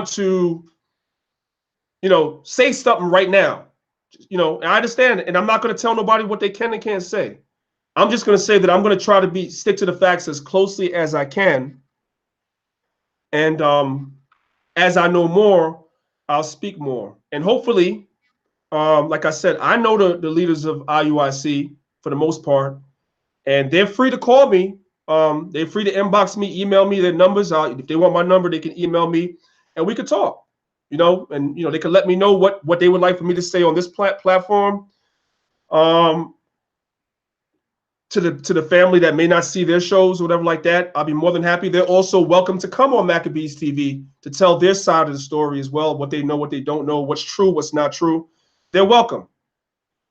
to, you know, say something right now. You know, I understand, and I'm not going to tell nobody what they can and can't say. I'm just going to say that I'm going to try to stick to the facts as closely as I can. And as I know more, I'll speak more. And hopefully, like I said, I know the leaders of IUIC for the most part, and they're free to call me. They're free to inbox me, email me their numbers. If they want my number, they can email me, and we could talk. You know, and you know, they can let me know what they would like for me to say on this platform. To the family that may not see their shows or whatever like that, I'll be more than happy. They're also welcome to come on Maccabeestv TV to tell their side of the story as well, what they know, what they don't know, what's true, what's not true. They're welcome.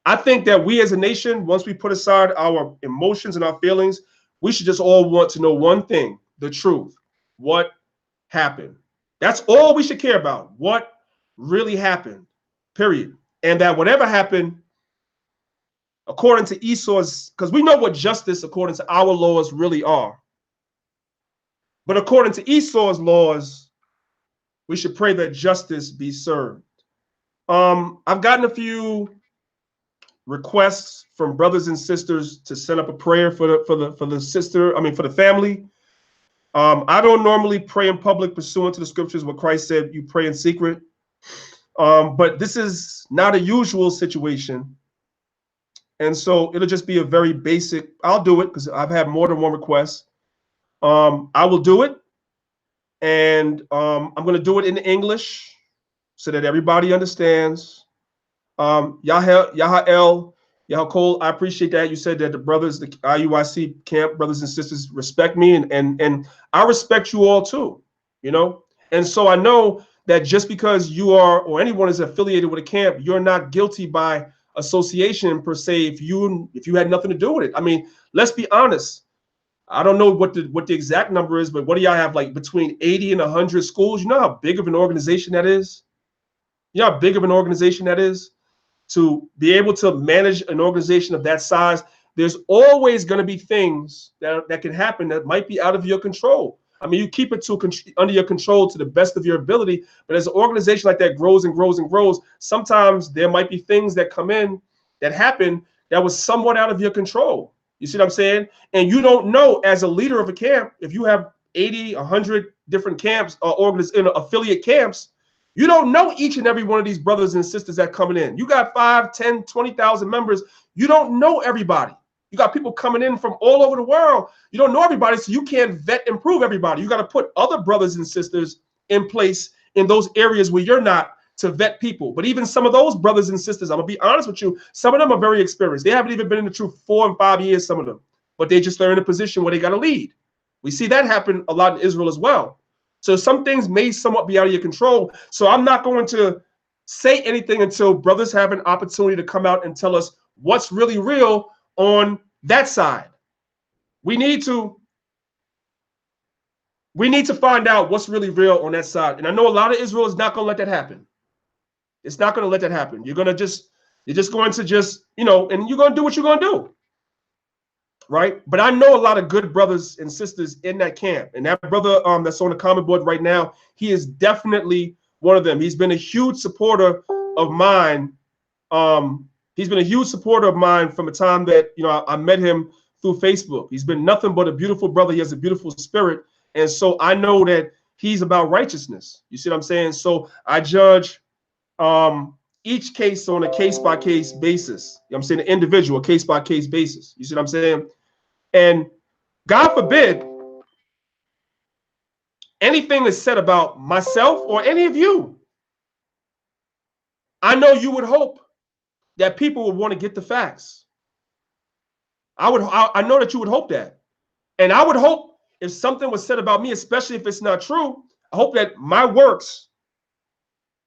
I think that we as a nation, once we put aside our emotions and our feelings, we should just all want to know one thing, the truth. What happened? That's all we should care about. What really happened, period. And that whatever happened, according to Esau's, because we know what justice according to our laws really are. But according to Esau's laws, we should pray that justice be served. I've gotten a few requests from brothers and sisters to set up a prayer for the family. I don't normally pray in public pursuant to the scriptures where Christ said you pray in secret. But this is not a usual situation. And so it'll just be a very basic, I'll do it because I've had more than one request. I will do it. And I'm going to do it in English so that everybody understands. Yahael, Cole, I appreciate that. You said that the brothers, the IUIC camp brothers and sisters respect me, and I respect you all too, you know? And so I know that just because you are, or anyone is affiliated with a camp, you're not guilty by association per se if you had nothing to do with it. I mean, let's be honest. I don't know what the exact number is, but what do y'all have, like between 80 and 100 schools? You know how big of an organization that is? You know how big of an organization that is? To be able to manage an organization of that size, there's always going to be things that can happen that might be out of your control. I mean, you keep it under your control to the best of your ability, but as an organization like that grows and grows and grows, sometimes there might be things that come in that happen that was somewhat out of your control. You see what I'm saying? And you don't know, as a leader of a camp, if you have 80, 100 different camps or affiliate camps, you don't know each and every one of these brothers and sisters that coming in. You got 5, 10, 20,000 members. You don't know everybody. You got people coming in from all over the world. You don't know everybody, so you can't vet and prove everybody. You got to put other brothers and sisters in place in those areas where you're not to vet people. But even some of those brothers and sisters, I'm going to be honest with you, some of them are very experienced. They haven't even been in the truth 4 and 5 years, some of them. But they just are in a position where they got to lead. We see that happen a lot in Israel as well. So some things may somewhat be out of your control. So I'm not going to say anything until brothers have an opportunity to come out and tell us what's really real on that side. We need to find out what's really real on that side. And I know a lot of Israel is not going to let that happen. It's not going to let that happen. You're just going to just, and you're going to do what you're going to do. Right. But I know a lot of good brothers and sisters in that camp. And that brother that's on the comment board right now, he is definitely one of them. He's been a huge supporter of mine. He's been a huge supporter of mine from the time that, I met him through Facebook. He's been nothing but a beautiful brother. He has a beautiful spirit. And so I know that he's about righteousness. You see what I'm saying? So I judge each case on a case-by-case basis. I'm saying an individual, case-by-case basis. You see what I'm saying? And God forbid anything is said about myself or any of you. I know you would hope that people would want to get the facts. I know that you would hope that. And I would hope if something was said about me, especially if it's not true, I hope that my works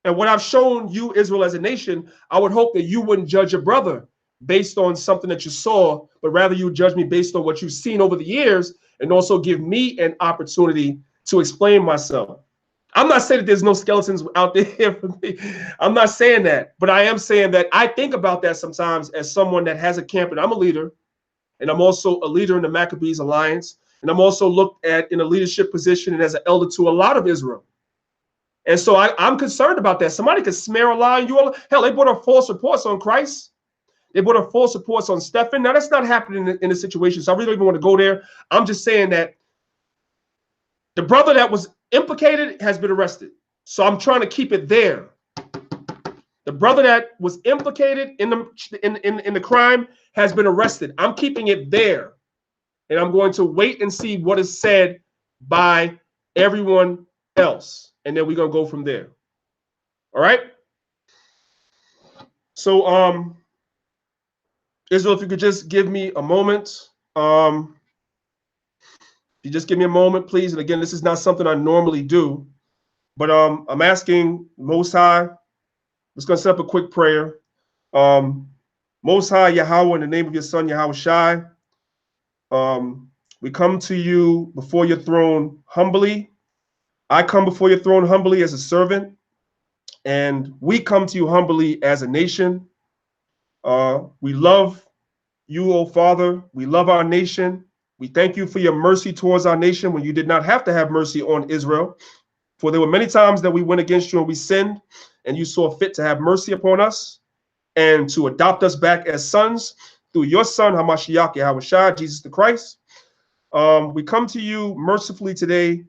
and what I've shown you, Israel, as a nation, I would hope that you wouldn't judge your brother based on something that you saw, but rather you judge me based on what you've seen over the years and also give me an opportunity to explain myself. I'm not saying that there's no skeletons out there for me. I'm not saying that, but I am saying that I think about that sometimes as someone that has a camp, and I'm a leader, and I'm also a leader in the Maccabees Alliance, and I'm also looked at in a leadership position and as an elder to a lot of Israel. And so I'm concerned about that. Somebody could smear a lie on you all. Hell, they brought up false reports on Christ. They brought up false reports on Stephen. Now, that's not happening in the situation, so I really don't even want to go there. I'm just saying that the brother that was implicated has been arrested. So I'm trying to keep it there. The brother that was implicated in the crime has been arrested. I'm keeping it there. And I'm going to wait and see what is said by everyone else. And then we're going to go from there. All right? So, Israel, if you could just give me a moment. If you just give me a moment, please. And again, this is not something I normally do. But I'm asking Most High. I'm just going to set up a quick prayer. Most High Yahweh, in the name of your son, Yahweh Shai, we come to you before your throne humbly. I come before your throne humbly as a servant, and we come to you humbly as a nation. We love you, O Father. We love our nation. We thank you for your mercy towards our nation when you did not have to have mercy on Israel. For there were many times that we went against you and we sinned, and you saw fit to have mercy upon us and to adopt us back as sons through your son, Hamashiach Yahweh Shai, Jesus the Christ. We come to you mercifully today,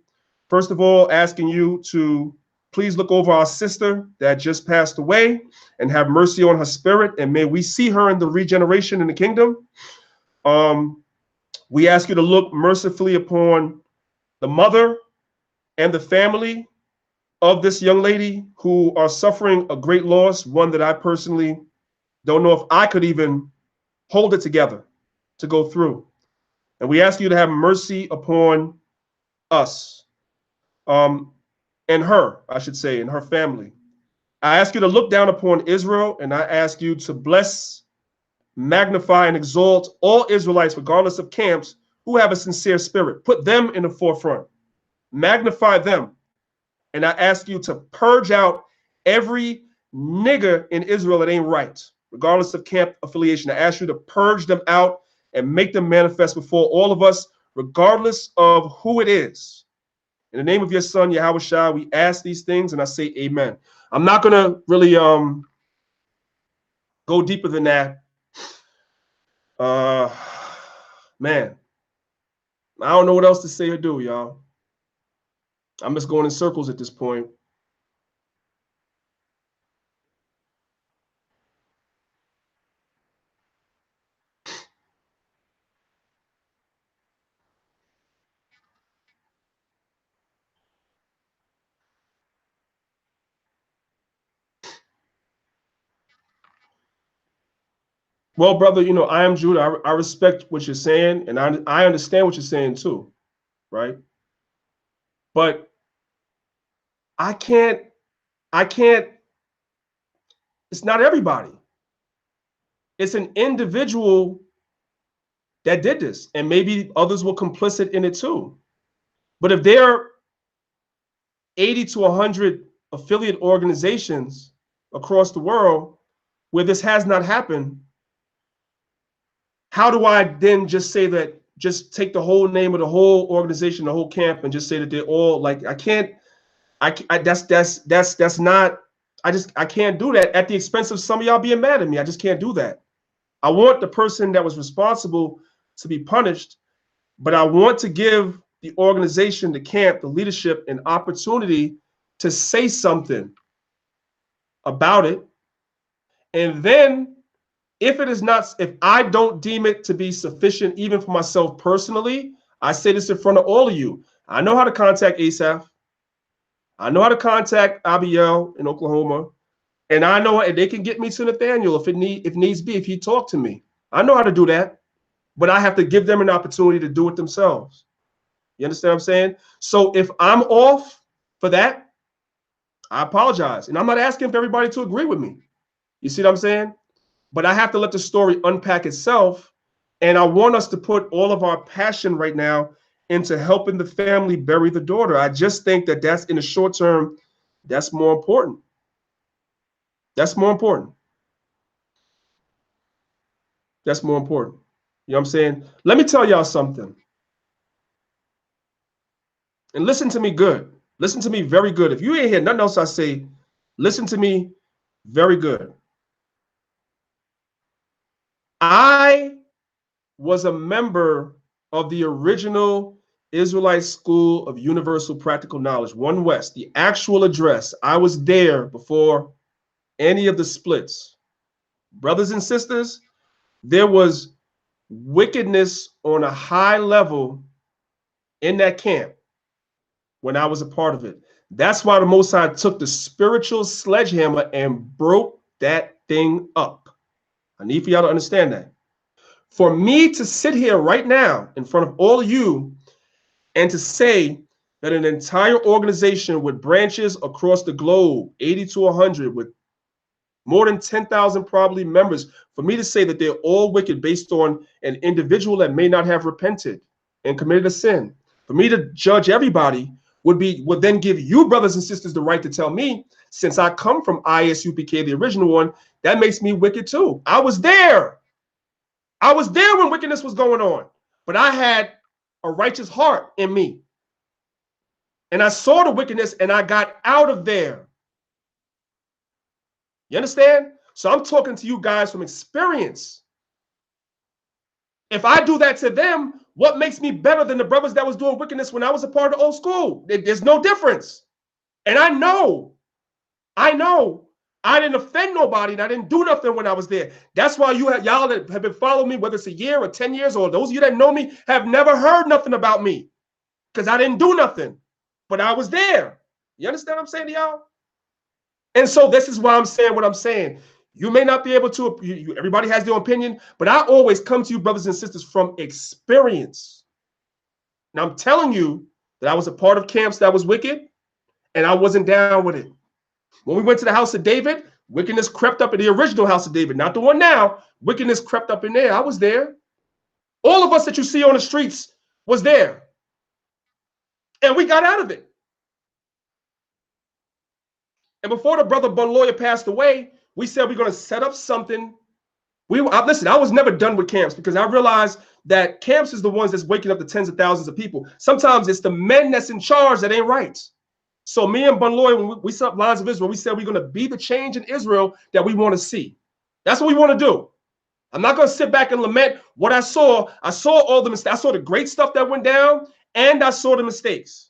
first of all, asking you to please look over our sister that just passed away and have mercy on her spirit, and may we see her in the regeneration in the kingdom. We ask you to look mercifully upon the mother and the family of this young lady who are suffering a great loss, one that I personally don't know if I could even hold it together to go through. And we ask you to have mercy upon us, and her, I should say, and her family. I ask you to look down upon Israel, and I ask you to bless, magnify, and exalt all Israelites, regardless of camps, who have a sincere spirit. Put them in the forefront. Magnify them. And I ask you to purge out every nigger in Israel that ain't right, regardless of camp affiliation. I ask you to purge them out and make them manifest before all of us, regardless of who it is. In the name of your son, Yahweh Shai, we ask these things, and I say amen. I'm not going to really go deeper than that. Man, I don't know what else to say or do, y'all. I'm just going in circles at this point. Well, brother, I am Judah. I respect what you're saying, and I understand what you're saying too. right? But I can't, it's not everybody. It's an individual that did this, and maybe others were complicit in it too. But if there are 80 to 100 affiliate organizations across the world where this has not happened, how do I then just say that, just take the whole name of the whole organization, the whole camp, and just say that they're all like, I can't, that's not, I can't do that at the expense of some of y'all being mad at me. I just can't do that. I want the person that was responsible to be punished, but I want to give the organization, the camp, the leadership an opportunity to say something about it. And then if it is not, if I don't deem it to be sufficient, even for myself personally, I say this in front of all of you. I know how to contact Asaph. I know how to contact Abiel in Oklahoma. And I know, and they can get me to Nathaniel if needs be, if he talk to me. I know how to do that, but I have to give them an opportunity to do it themselves. You understand what I'm saying? So if I'm off for that, I apologize. And I'm not asking for everybody to agree with me. You see what I'm saying? But I have to let the story unpack itself. And I want us to put all of our passion right now into helping the family bury the daughter. I just think that that's, in the short term, that's more important. That's more important. That's more important. You know what I'm saying? Let me tell y'all something. And listen to me good. Listen to me very good. If you ain't hear nothing else I say, listen to me very good. I was a member of the original Israelite School of Universal Practical Knowledge, One West, the actual address. I was there before any of the splits. Brothers and sisters, there was wickedness on a high level in that camp when I was a part of it. That's why the Most High took the spiritual sledgehammer and broke that thing up. I need for y'all to understand that. For me to sit here right now in front of all of you and to say that an entire organization with branches across the globe, 80 to 100, with more than 10,000 probably members, for me to say that they're all wicked based on an individual that may not have repented and committed a sin, for me to judge everybody would then give you, brothers and sisters, the right to tell me, since I come from ISUPK, the original one, that makes me wicked too. I was there. I was there when wickedness was going on, but I had a righteous heart in me. And I saw the wickedness and I got out of there. You understand? So I'm talking to you guys from experience. If I do that to them, what makes me better than the brothers that was doing wickedness when I was a part of the old school? There's no difference. And I know I didn't offend nobody and I didn't do nothing when I was there. That's why y'all that have been following me, whether it's a year or 10 years, or those of you that know me have never heard nothing about me because I didn't do nothing, but I was there. You understand what I'm saying to y'all? And so this is why I'm saying what I'm saying. You may not be able to, everybody has their opinion, but I always come to you, brothers and sisters, from experience. Now I'm telling you that I was a part of camps that was wicked and I wasn't down with it. When we went to the house of David, wickedness crept up in the original house of David, not the one now. Wickedness crept up in there. I was there. All of us that you see on the streets was there. And we got out of it. And before the brother Bun Lawyer passed away, we said we're going to set up something. Listen, I was never done with camps because I realized that camps is the ones that's waking up the tens of thousands of people. Sometimes it's the men that's in charge that ain't right. So me and Bun Lawyer, when we set up Lines of Israel, we said we're going to be the change in Israel that we want to see. That's what we want to do. I'm not going to sit back and lament what I saw. I saw all the mistakes. I saw the great stuff that went down, and I saw the mistakes.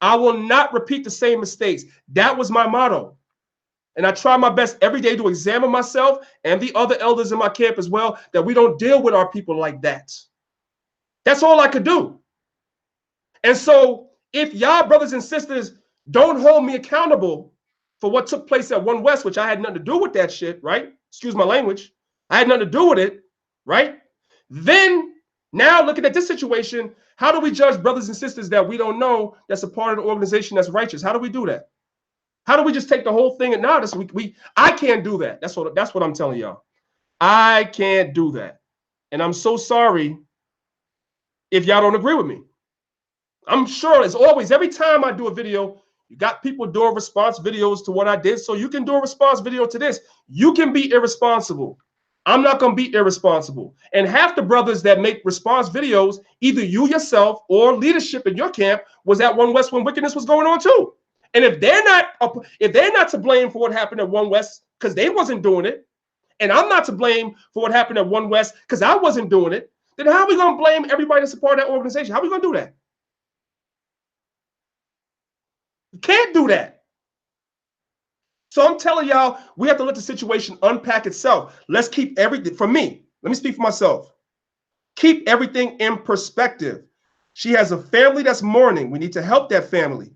I will not repeat the same mistakes. That was my motto. And I try my best every day to examine myself and the other elders in my camp as well, that we don't deal with our people like that. That's all I could do. And so if y'all brothers and sisters don't hold me accountable for what took place at One West, which I had nothing to do with that shit, right? Excuse my language. I had nothing to do with it, right? Then now looking at this situation, How do we judge brothers and sisters that we don't know that's a part of the organization that's righteous? How do we do that? How do we just take the whole thing and now I can't do that. That's what I'm telling y'all. I can't do that. And I'm so sorry if y'all don't agree with me. I'm sure as always, every time I do a video, you got people doing response videos to what I did. So you can do a response video to this. You can be irresponsible. I'm not going to be irresponsible. And half the brothers that make response videos, either you yourself or leadership in your camp was at One West when wickedness was going on too. And if they're not to blame for what happened at One West because they wasn't doing it, and I'm not to blame for what happened at One West because I wasn't doing it, then how are we going to blame everybody that's a part of that organization? How are we going to do that? You can't do that. So I'm telling y'all, we have to let the situation unpack itself. Let's keep everything, for me, let me speak for myself. Keep everything in perspective. She has a family that's mourning. We need to help that family.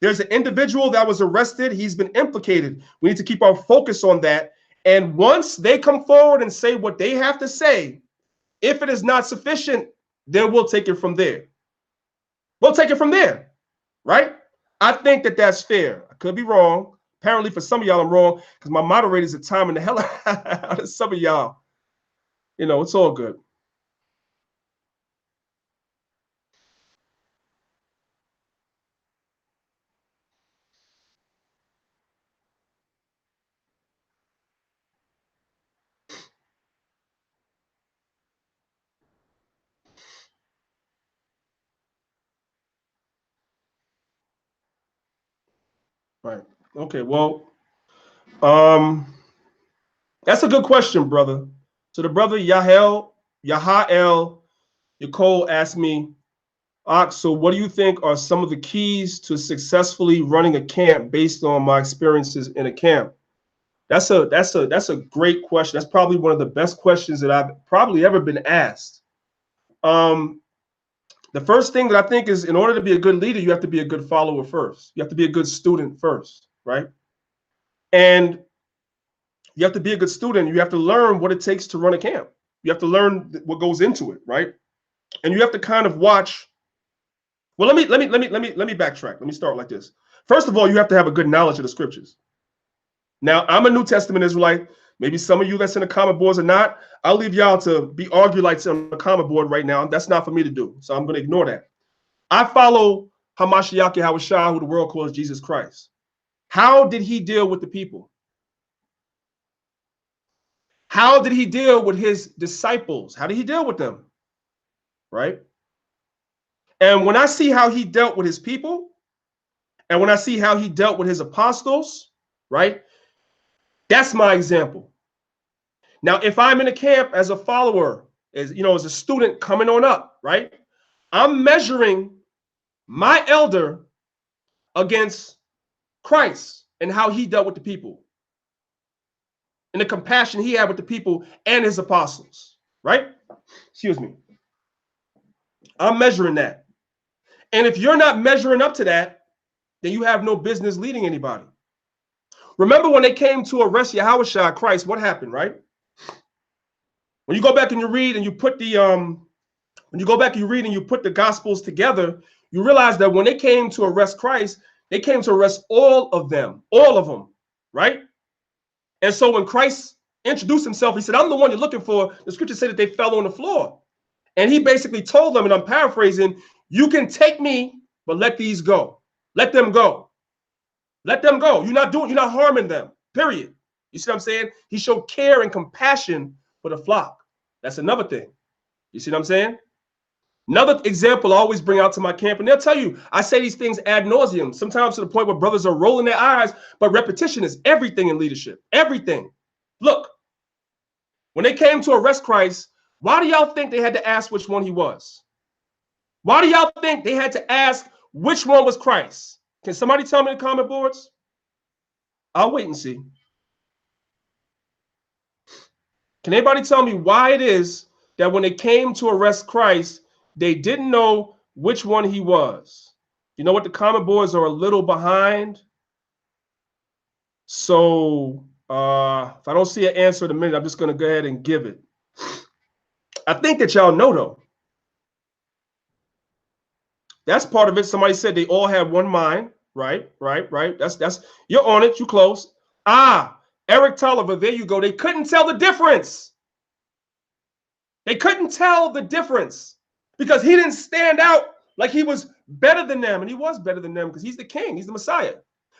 There's an individual that was arrested. He's been implicated. We need to keep our focus on that. And once they come forward and say what they have to say, if it is not sufficient, then we'll take it from there. We'll take it from there, right? I think that that's fair. I could be wrong. Apparently, for some of y'all, I'm wrong because my moderators are timing the hell out of some of y'all. You know, it's all good. Right. Okay. Well, that's a good question, brother. So the brother Yahael Nicole asked me, Ox, so what do you think are some of the keys to successfully running a camp based on my experiences in a camp? That's a great question. That's probably one of the best questions that I've probably ever been asked. The first thing that I think is in order to be a good leader, you have to be a good follower first. You have to be a good student first, right? And you have to be a good student. You have to learn what it takes to run a camp. You have to learn what goes into it, right? And you have to kind of watch. Well, let me backtrack. Let me start like this. First of all, you have to have a good knowledge of the scriptures. Now, I'm a New Testament Israelite. Maybe some of you that's in the comment boards are not. I'll leave y'all to be arguelites on the comment board right now. That's not for me to do. So I'm going to ignore that. I follow Hamashiach Yahushua, who the world calls Jesus Christ. How did he deal with the people? How did he deal with his disciples? How did he deal with them? Right? And when I see how he dealt with his people, and when I see how he dealt with his apostles, right? That's my example. Now, if I'm in a camp as a follower, as a student coming on up, right? I'm measuring my elder against Christ and how he dealt with the people and the compassion he had with the people and his apostles, right? Excuse me. I'm measuring that. And if you're not measuring up to that, then you have no business leading anybody. Remember when they came to arrest Yahushua Christ, what happened, right? When you go back and you read and you put the Gospels together, you realize that when they came to arrest Christ, they came to arrest all of them, right? And so when Christ introduced himself, he said, I'm the one you're looking for. The scripture said that they fell on the floor. And he basically told them, and I'm paraphrasing, you can take me, but let these go. Let them go. Let them go. You're not harming them, period. You see what I'm saying? He showed care and compassion for the flock. That's another thing. You see what I'm saying? Another example I always bring out to my camp, and they'll tell you, I say these things ad nauseum, sometimes to the point where brothers are rolling their eyes, but repetition is everything in leadership. Everything. Look, when they came to arrest Christ, why do y'all think they had to ask which one he was? Why do y'all think they had to ask which one was Christ? Can somebody tell me in the comment boards? I'll wait and see. Can anybody tell me why it is that when they came to arrest Christ, they didn't know which one he was? You know what? The comment boards are a little behind. So if I don't see an answer in a minute, I'm just going to go ahead and give it. I think that y'all know, though. That's part of it. Somebody said they all had one mind. Right. That's you're on it. You close. Eric Tolliver. There you go. They couldn't tell the difference. They couldn't tell the difference because he didn't stand out like he was better than them. And he was better than them because he's the king. He's the Messiah.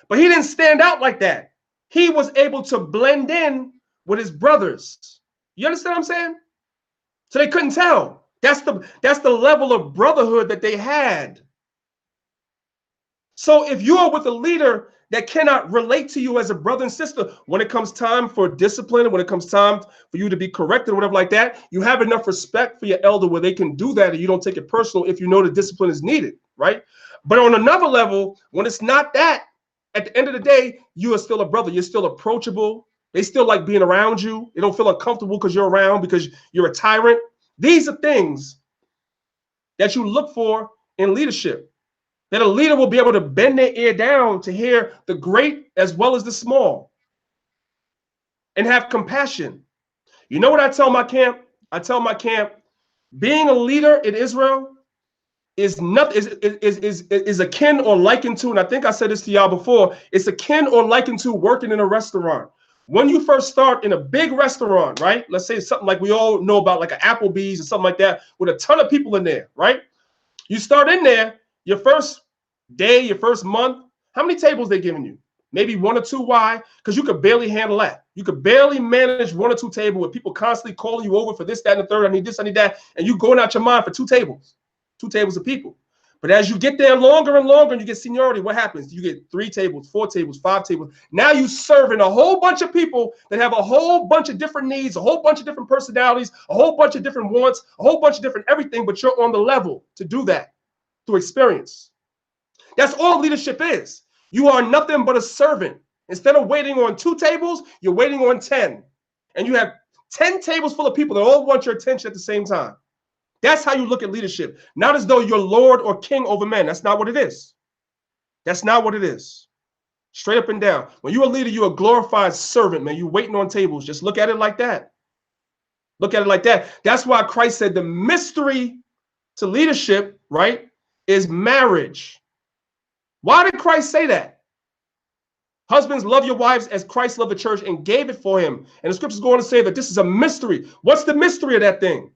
But he didn't stand out like that. He was able to blend in with his brothers. You understand what I'm saying? So they couldn't tell. That's the level of brotherhood that they had. So if you are with a leader that cannot relate to you as a brother and sister, when it comes time for discipline, when it comes time for you to be corrected or whatever like that, you have enough respect for your elder where they can do that and you don't take it personal if you know the discipline is needed, right? But on another level, when it's not that, at the end of the day, you are still a brother. You're still approachable. They still like being around you. They don't feel uncomfortable because you're around, because you're a tyrant. These are things that you look for in leadership. That a leader will be able to bend their ear down to hear the great as well as the small and have compassion. You know what I tell my camp? I tell my camp, being a leader in Israel is not is akin or likened to, and I think I said this to y'all before, it's akin or likened to working in a restaurant. When you first start in a big restaurant, right? Let's say something like we all know about, like an Applebee's or something like that, with a ton of people in there, right? You start in there, your first day, your first month, how many tables they giving you? Maybe one or two. Why? Because you could barely handle that. You could barely manage one or two tables with people constantly calling you over for this, that, and the third. I need this, I need that. And you going out your mind for two tables of people. But as you get there longer and longer and you get seniority, what happens? You get 3 tables, 4 tables, 5 tables. Now you serving a whole bunch of people that have a whole bunch of different needs, a whole bunch of different personalities, a whole bunch of different wants, a whole bunch of different everything, but you're on the level to do that through experience. That's all leadership is. You are nothing but a servant. Instead of waiting on 2 tables, you're waiting on 10. And you have 10 tables full of people that all want your attention at the same time. That's how you look at leadership. Not as though you're Lord or King over men. That's not what it is. That's not what it is. Straight up and down. When you're a leader, you're a glorified servant, man. You're waiting on tables. Just look at it like that. Look at it like that. That's why Christ said the mystery to leadership, right, is marriage. Why did Christ say that? Husbands, love your wives as Christ loved the church and gave it for him. And the scriptures go on to say that this is a mystery. What's the mystery of that thing?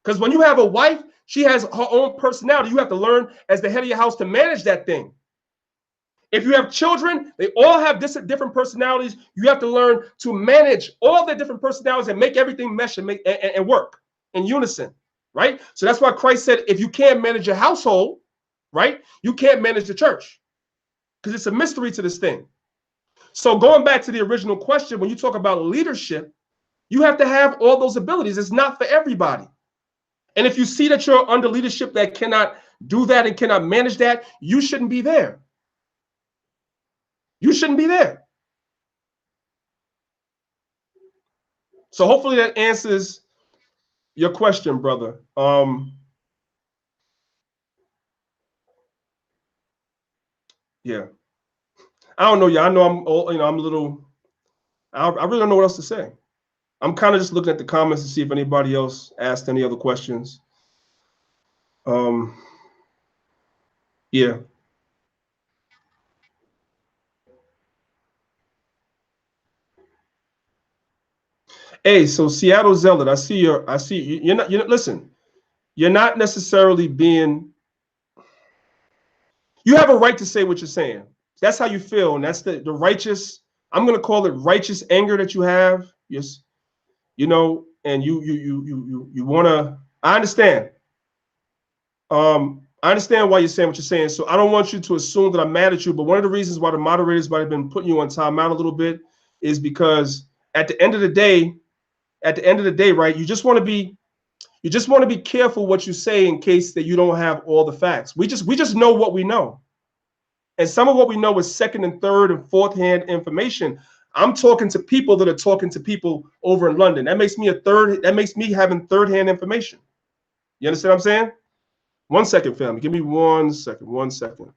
Because when you have a wife, she has her own personality. You have to learn as the head of your house to manage that thing. If you have children, they all have different personalities. You have to learn to manage all their different personalities and make everything mesh and work in unison, right? So that's why Christ said, if you can't manage your household, right, you can't manage the church, because it's a mystery to this thing. So going back to the original question, when you talk about leadership, you have to have all those abilities. It's not for everybody. And if you see that you're under leadership that cannot do that and cannot manage that, you shouldn't be there. You shouldn't be there. So hopefully that answers your question, brother. Yeah. I don't know. Yeah, I know I'm a little, I really don't know what else to say. I'm kind of just looking at the comments to see if anybody else asked any other questions. Yeah. Hey, so Seattle Zealot, I see you're not, listen, you're not necessarily being, you have a right to say what you're saying. That's how you feel. And that's the righteous, I'm going to call it righteous anger that you have. Yes. And you want to, I understand. I understand why you're saying what you're saying. So I don't want you to assume that I'm mad at you. But one of the reasons why the moderators might have been putting you on timeout a little bit is because at the end of the day, right, you just want to be careful what you say in case that you don't have all the facts. We just know what we know. And some of what we know is second and third and fourth hand information. I'm talking to people that are talking to people over in London. That makes me having third hand information. You understand what I'm saying? 1 second, family. Give me 1 second. 1 second.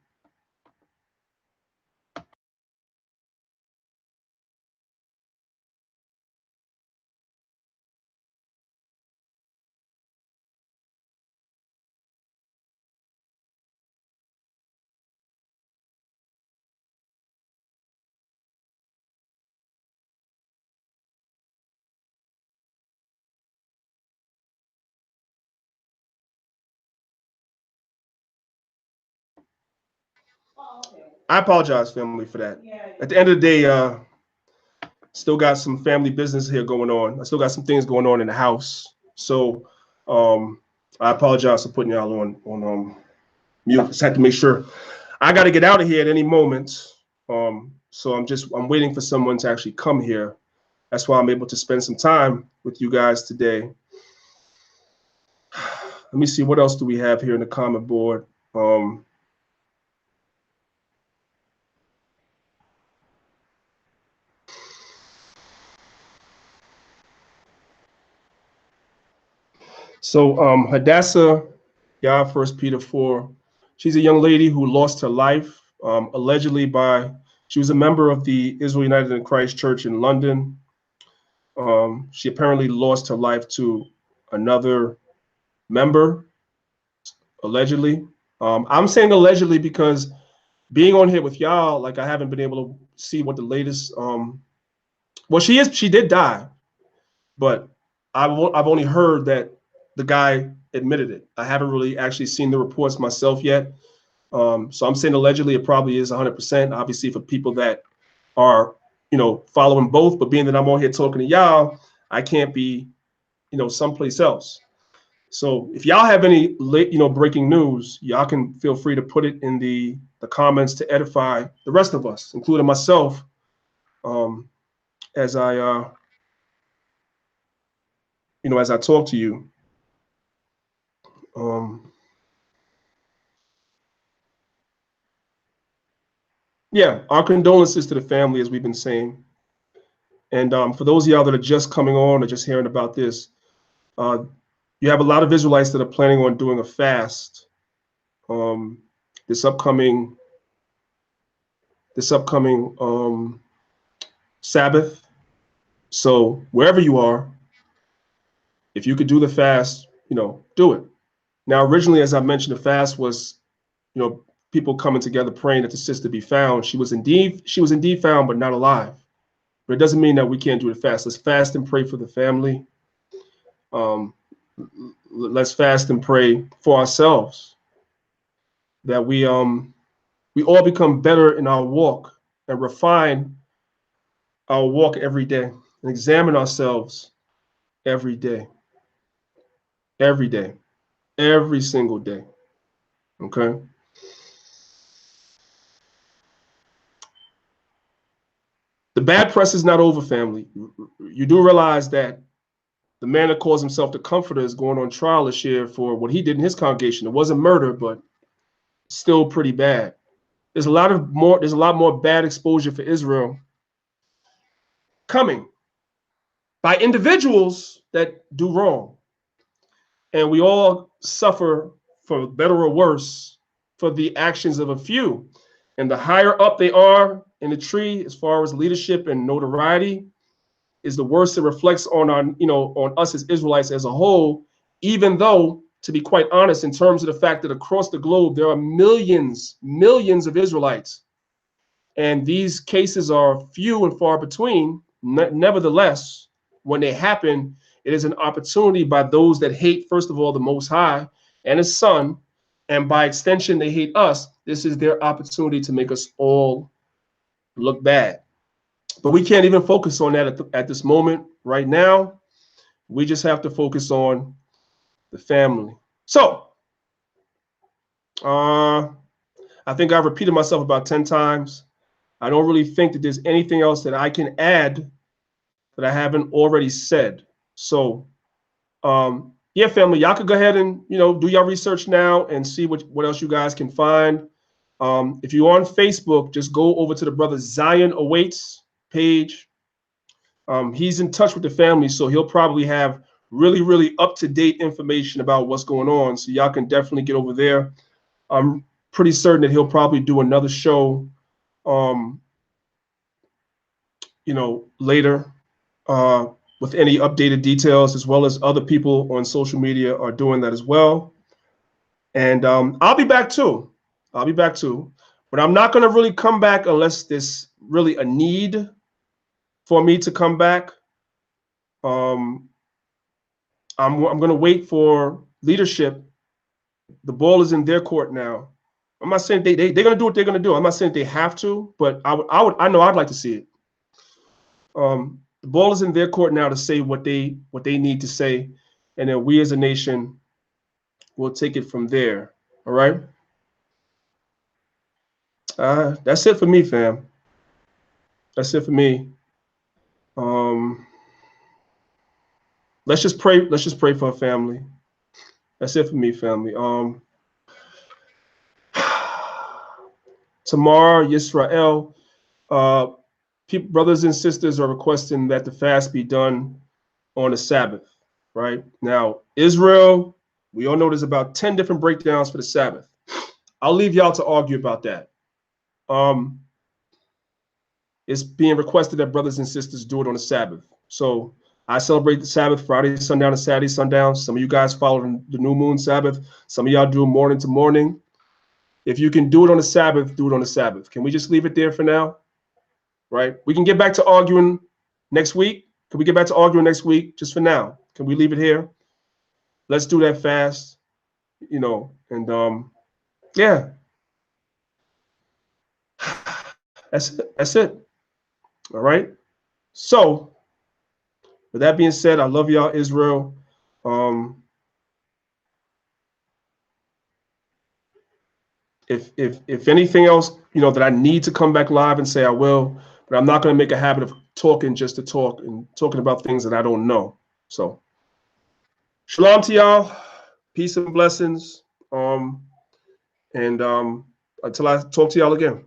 I apologize, family, for that. At the end of the day, still got some family business here going on. I still got some things going on in the house. So I apologize for putting y'all on mute. Just had to make sure. I got to get out of here at any moment. So I'm waiting for someone to actually come here. That's why I'm able to spend some time with you guys today. Let me see, what else do we have here in the comment board? So Hadassah, yeah, 1 Peter 4. She's a young lady who lost her life allegedly she was a member of the Israel United in Christ Church in London. She apparently lost her life to another member, allegedly. I'm saying allegedly because being on here with y'all, like, I haven't been able to see what the latest. Well, she did die, but I've only heard that the guy admitted it. I haven't really actually seen the reports myself yet. So I'm saying allegedly it probably is 100%. Obviously, for people that are, following both, but being that I'm on here talking to y'all, I can't be, someplace else. So if y'all have any late, breaking news, y'all can feel free to put it in the comments to edify the rest of us, including myself, as I, as I talk to you. Yeah, our condolences to the family, as we've been saying. And for those of y'all that are just coming on or just hearing about this, you have a lot of Israelites that are planning on doing a fast this upcoming Sabbath. So wherever you are, if you could do the fast, do it. Now, originally, as I mentioned, the fast was, people coming together praying that the sister be found. She was indeed found, but not alive. But it doesn't mean that we can't do the fast. Let's fast and pray for the family. Let's fast and pray for ourselves, that we all become better in our walk and refine our walk every day and examine ourselves every day, every single day. Okay. The bad press is not over, family. You do realize that the man that calls himself the Comforter is going on trial this year for what he did in his congregation. It wasn't murder, but still pretty bad. There's a lot more bad exposure for Israel coming by individuals that do wrong. And we all suffer, for better or worse, for the actions of a few. And the higher up they are in the tree, as far as leadership and notoriety, is the worse it reflects on on us as Israelites as a whole, even though, to be quite honest, in terms of the fact that across the globe, there are millions of Israelites. And these cases are few and far between. Nevertheless, when they happen, it is an opportunity by those that hate, first of all, the Most High and His Son, and by extension, they hate us. This is their opportunity to make us all look bad. But we can't even focus on that at this moment right now. We just have to focus on the family. So, I think I've repeated myself about 10 times. I don't really think that there's anything else that I can add that I haven't already said. So, yeah, family, y'all could go ahead and, do your research now and see what else you guys can find. If you're on Facebook, just go over to the brother Zion Awaits page. He's in touch with the family, so he'll probably have really, really up-to-date information about what's going on. So y'all can definitely get over there. I'm pretty certain that he'll probably do another show, later, with any updated details, as well as other people on social media are doing that as well. And I'll be back too. But I'm not going to really come back unless there's really a need for me to come back. I'm going to wait for leadership. The ball is in their court now. I'm not saying they're gonna do what they're gonna do. I'm not saying they have to, but I know I'd like to see it. The ball is in their court now to say what they need to say, and then we as a nation will take it from there. All right. That's it for me, fam. That's it for me. Let's just pray. Let's just pray for our family. That's it for me, family. Tomorrow, Yisrael, brothers and sisters are requesting that the fast be done on the Sabbath. Right now, Israel, we all know there's about 10 different breakdowns for the Sabbath. I'll leave y'all to argue about that. It's being requested that brothers and sisters do it on the Sabbath. So I celebrate the Sabbath Friday sundown and Saturday sundown. Some of you guys follow the new moon Sabbath. Some of y'all do morning to morning. If you can do it on the Sabbath, do it on the Sabbath. Can we just leave it there for now? Right? We can get back to arguing next week. Can we get back to arguing next week? Just for now. Can we leave it here? Let's do that fast. You know, and yeah. That's it. All right. So with that being said, I love y'all, Israel. If anything else, you know, that I need to come back live and say, I will, but I'm not going to make a habit of talking just to talk and talking about things that I don't know. So shalom to y'all, peace and blessings. And until I talk to y'all again.